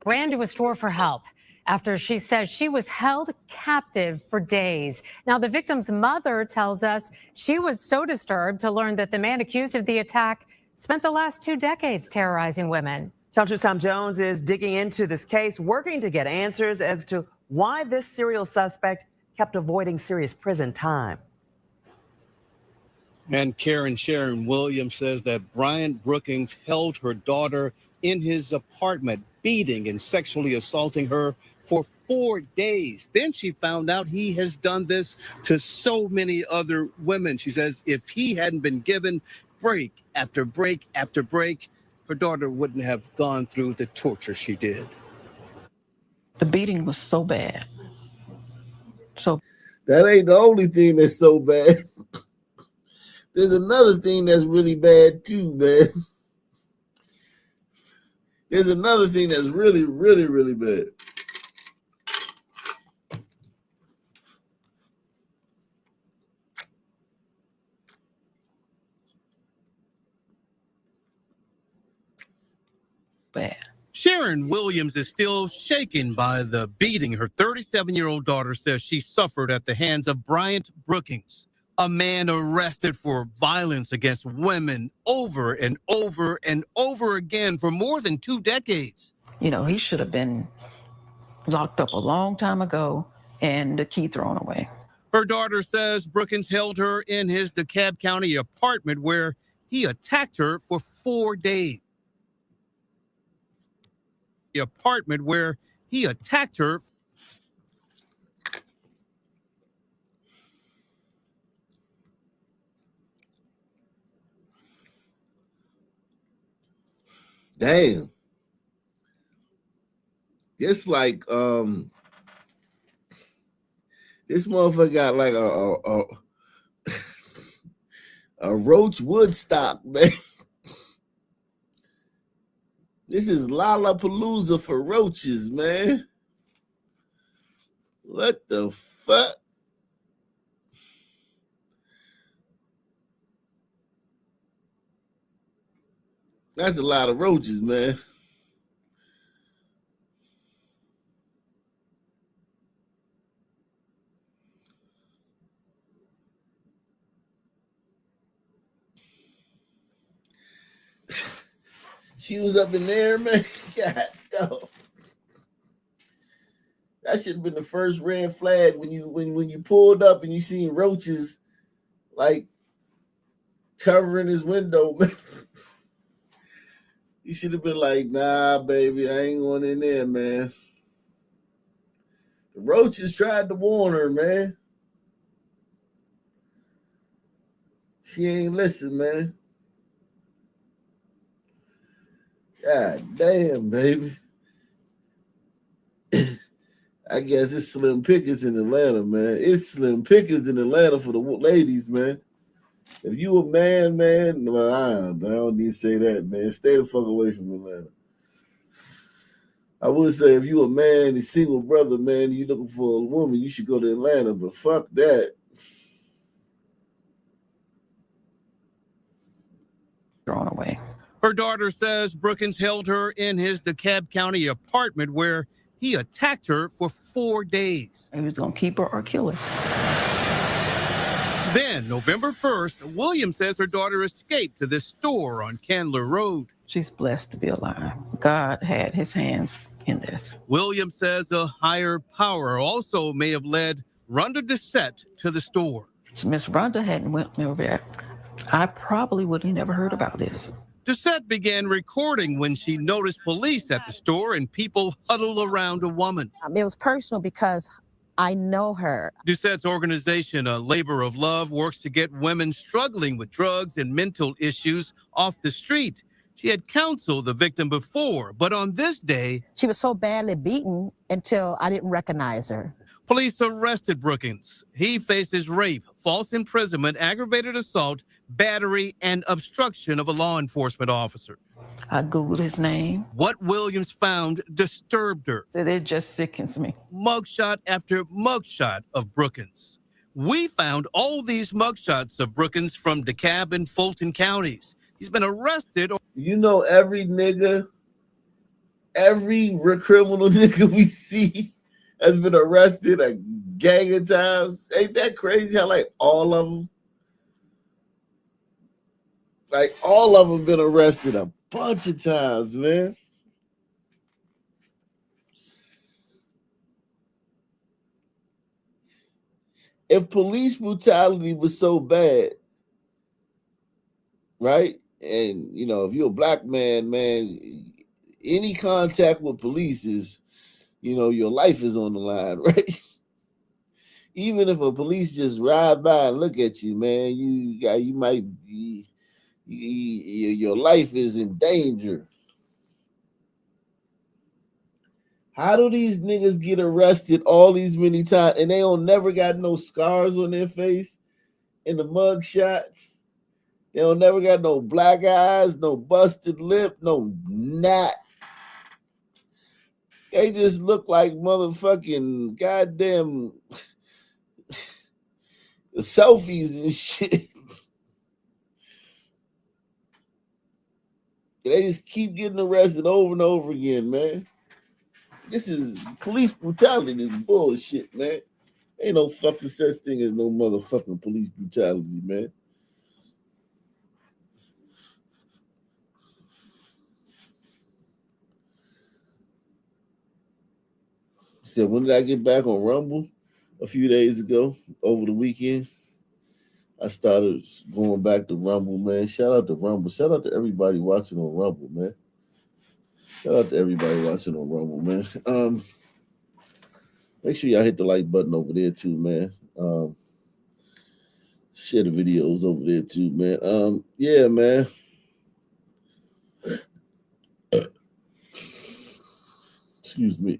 Ran to a store for help after she says she was held captive for days. Now, the victim's mother tells us she was so disturbed to learn that the man accused of the attack spent the last 2 decades terrorizing women. Channel 2's Tom Jones is digging into this case, working to get answers as to why this serial suspect kept avoiding serious prison time. And Sharon Williams says that Bryant Brookings held her daughter in his apartment, beating and sexually assaulting her for 4 days. Then she found out he has done this to so many other women. She says if he hadn't been given break after break after break, her daughter wouldn't have gone through the torture she did. The beating was so bad. So that ain't the only thing that's so bad. There's another thing that's really bad too, man. There's another thing that's really, really, really bad. Bad. Sharon Williams is still shaken by the beating her 37-year-old daughter says she suffered at the hands of Bryant Brookings, a man arrested for violence against women over and over and over again for more than 2 decades. You know, he should have been locked up a long time ago and the key thrown away. Her daughter says Brookins held her in his DeKalb County apartment where he attacked her for 4 days. The apartment where he attacked her. Damn. It's like this motherfucker got like a roach Woodstock, man. This is Lollapalooza for roaches, man. What the fuck? That's a lot of roaches, man. She was up in there, man. God, no. That should have been the first red flag when you pulled up and you seen roaches like covering his window, man. You should have been like, nah, baby, I ain't going in there, man. The roaches tried to warn her, man. She ain't listen, man. God damn, baby. I guess it's slim pickings in Atlanta, man. It's slim pickings in Atlanta for the ladies, man. If you a man, well, I don't need to say that, man. Stay the fuck away from Atlanta. I would say if you a man, a single brother, man, you looking for a woman, you should go to Atlanta, but fuck that. Thrown away. Her daughter says Brookins held her in his DeKalb County apartment where he attacked her for 4 days. He was going to keep her or kill her. Then, November 1st, Williams says her daughter escaped to this store on Candler Road. She's blessed to be alive. God had his hands in this. Williams says a higher power also may have led Rhonda Doucette to the store. So Miss Rhonda hadn't went over there, I probably would have never heard about this. Doucette began recording when she noticed police at the store and people huddled around a woman. It was personal because I know her. Doucette's organization, A Labor of Love, works to get women struggling with drugs and mental issues off the street. She had counseled the victim before, but on this day, she was so badly beaten until I didn't recognize her. Police arrested Brookins. He faces rape, false imprisonment, aggravated assault, battery, and obstruction of a law enforcement officer. I Googled his name. What Williams found disturbed her. It just sickens me. Mugshot after mugshot of Brookins. We found all these mugshots of Brookins from DeKalb and Fulton counties. He's been arrested. You know, every nigga, every criminal nigga we see has been arrested a gang of times. Ain't that crazy how like all of them been arrested a bunch of times, man. If police brutality was so bad, right? And, you know, if you're a black man, any contact with police is, you know, your life is on the line, right? Even if a police just ride by and look at you, man, you might be, your life is in danger. How do these niggas get arrested all these many times and they don't never got no scars on their face in the mug shots? They don't never got no black eyes, no busted lip, no knot. They just look like motherfucking goddamn selfies and shit. They just keep getting arrested over and over again, man. This is police brutality. This bullshit, man. Ain't no fucking such thing as no motherfucking police brutality, man. Said, when did I get back on Rumble? a few days ago over the weekend. I started going back to Rumble, man. Shout out to Rumble. Shout out to everybody watching on Rumble, man. Shout out to everybody watching on Rumble, man. Make sure y'all hit the like button over there too, man. Share the videos over there too, man. Yeah, man. Excuse me.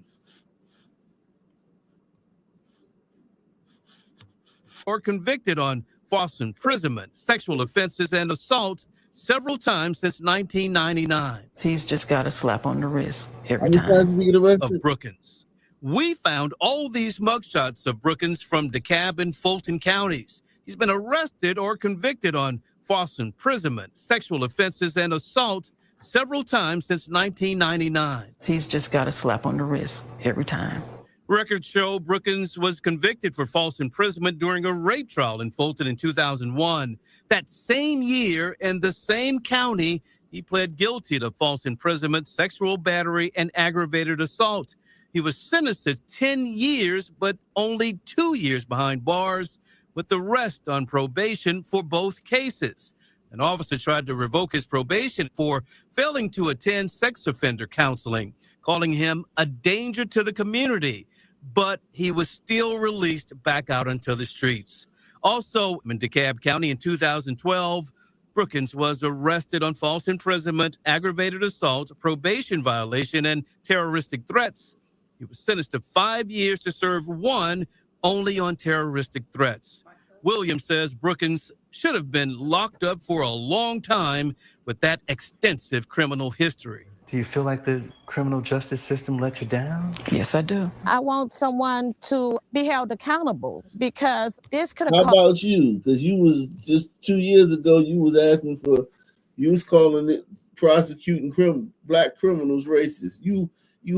Or convicted on false imprisonment, sexual offenses, and assault several times since 1999. He's just got a slap on the wrist every How many time. times did he get arrested? Of Brookins. We found all these mugshots of Brookins from DeKalb and Fulton counties. He's been arrested or convicted on false imprisonment, sexual offenses, and assault several times since 1999. He's just got a slap on the wrist every time. Records show Brookins was convicted for false imprisonment during a rape trial in Fulton in 2001. That same year, in the same county, he pled guilty to false imprisonment, sexual battery, and aggravated assault. He was sentenced to 10 years, but only 2 years behind bars, with the rest on probation for both cases. An officer tried to revoke his probation for failing to attend sex offender counseling, calling him a danger to the community. But he was still released back out into the streets. Also, in DeKalb County in 2012, Brookins was arrested on false imprisonment, aggravated assault, probation violation, and terroristic threats. He was sentenced to 5 years to serve 1 only on terroristic threats. Williams says Brookins should have been locked up for a long time with that extensive criminal history. Do you feel like the criminal justice system let you down? Yes, I do. I want someone to be held accountable because this could How have about you? Because you was just 2 years ago, you was asking for, you was calling it prosecuting black criminals racist. You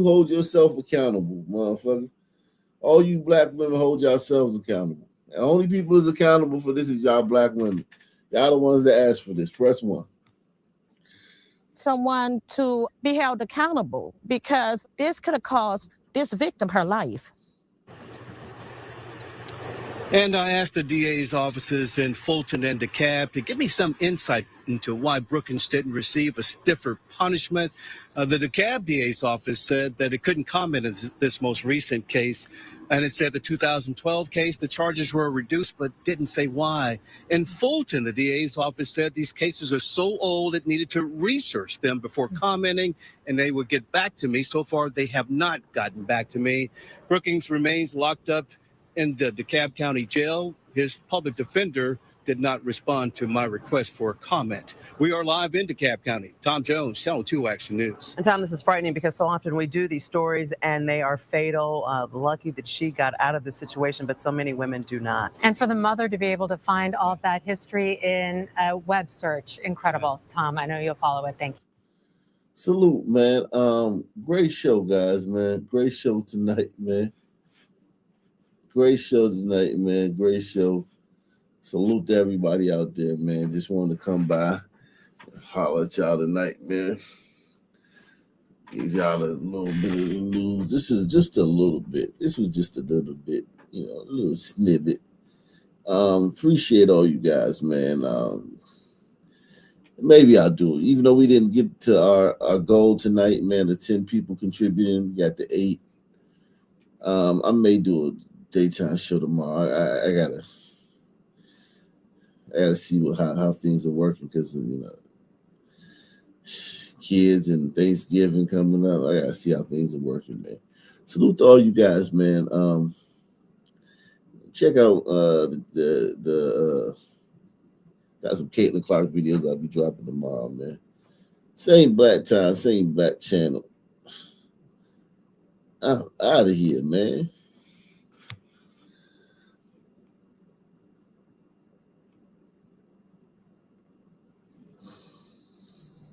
hold yourself accountable, motherfucker. All you black women hold yourselves accountable. The only people who's accountable for this is y'all black women. Y'all the ones that asked for this. Press 1. someone to be held accountable because this could have cost this victim her life. And I asked the DA's offices in Fulton and DeKalb to give me some insight into why Brookins didn't receive a stiffer punishment. The DeKalb DA's office said that it couldn't comment on this most recent case. And it said the 2012 case, the charges were reduced, but didn't say why. In Fulton, the DA's office said these cases are so old it needed to research them before commenting, and they would get back to me. So far, they have not gotten back to me. Brookins remains locked up in the DeKalb County Jail. His public defender did not respond to my request for a comment. We are live in DeKalb County. Tom Jones, Channel 2 Action News. And Tom, this is frightening because so often we do these stories and they are fatal. Lucky that she got out of the situation, but so many women do not. And for the mother to be able to find all of that history in a web search, incredible. Tom, I know you'll follow it. Thank you. Salute, man. Great show, guys, man. Great show tonight, man. Great show tonight, man. Great show. Salute to everybody out there, man. Just wanted to come by, holler at y'all tonight, man. Give y'all a little bit of the news. This is just a little bit. This was just a little bit, a little snippet. Appreciate all you guys, man. Maybe I'll do it. Even though we didn't get to our goal tonight, man, the 10 people contributing, we got the 8. I may do a daytime show tomorrow. I gotta see how things are working because kids and Thanksgiving coming up. I gotta see how things are working, man. Salute to all you guys, man. Check out the got some Caitlin Clark videos I'll be dropping tomorrow, man. Same black time, same black channel. I'm out of here, man.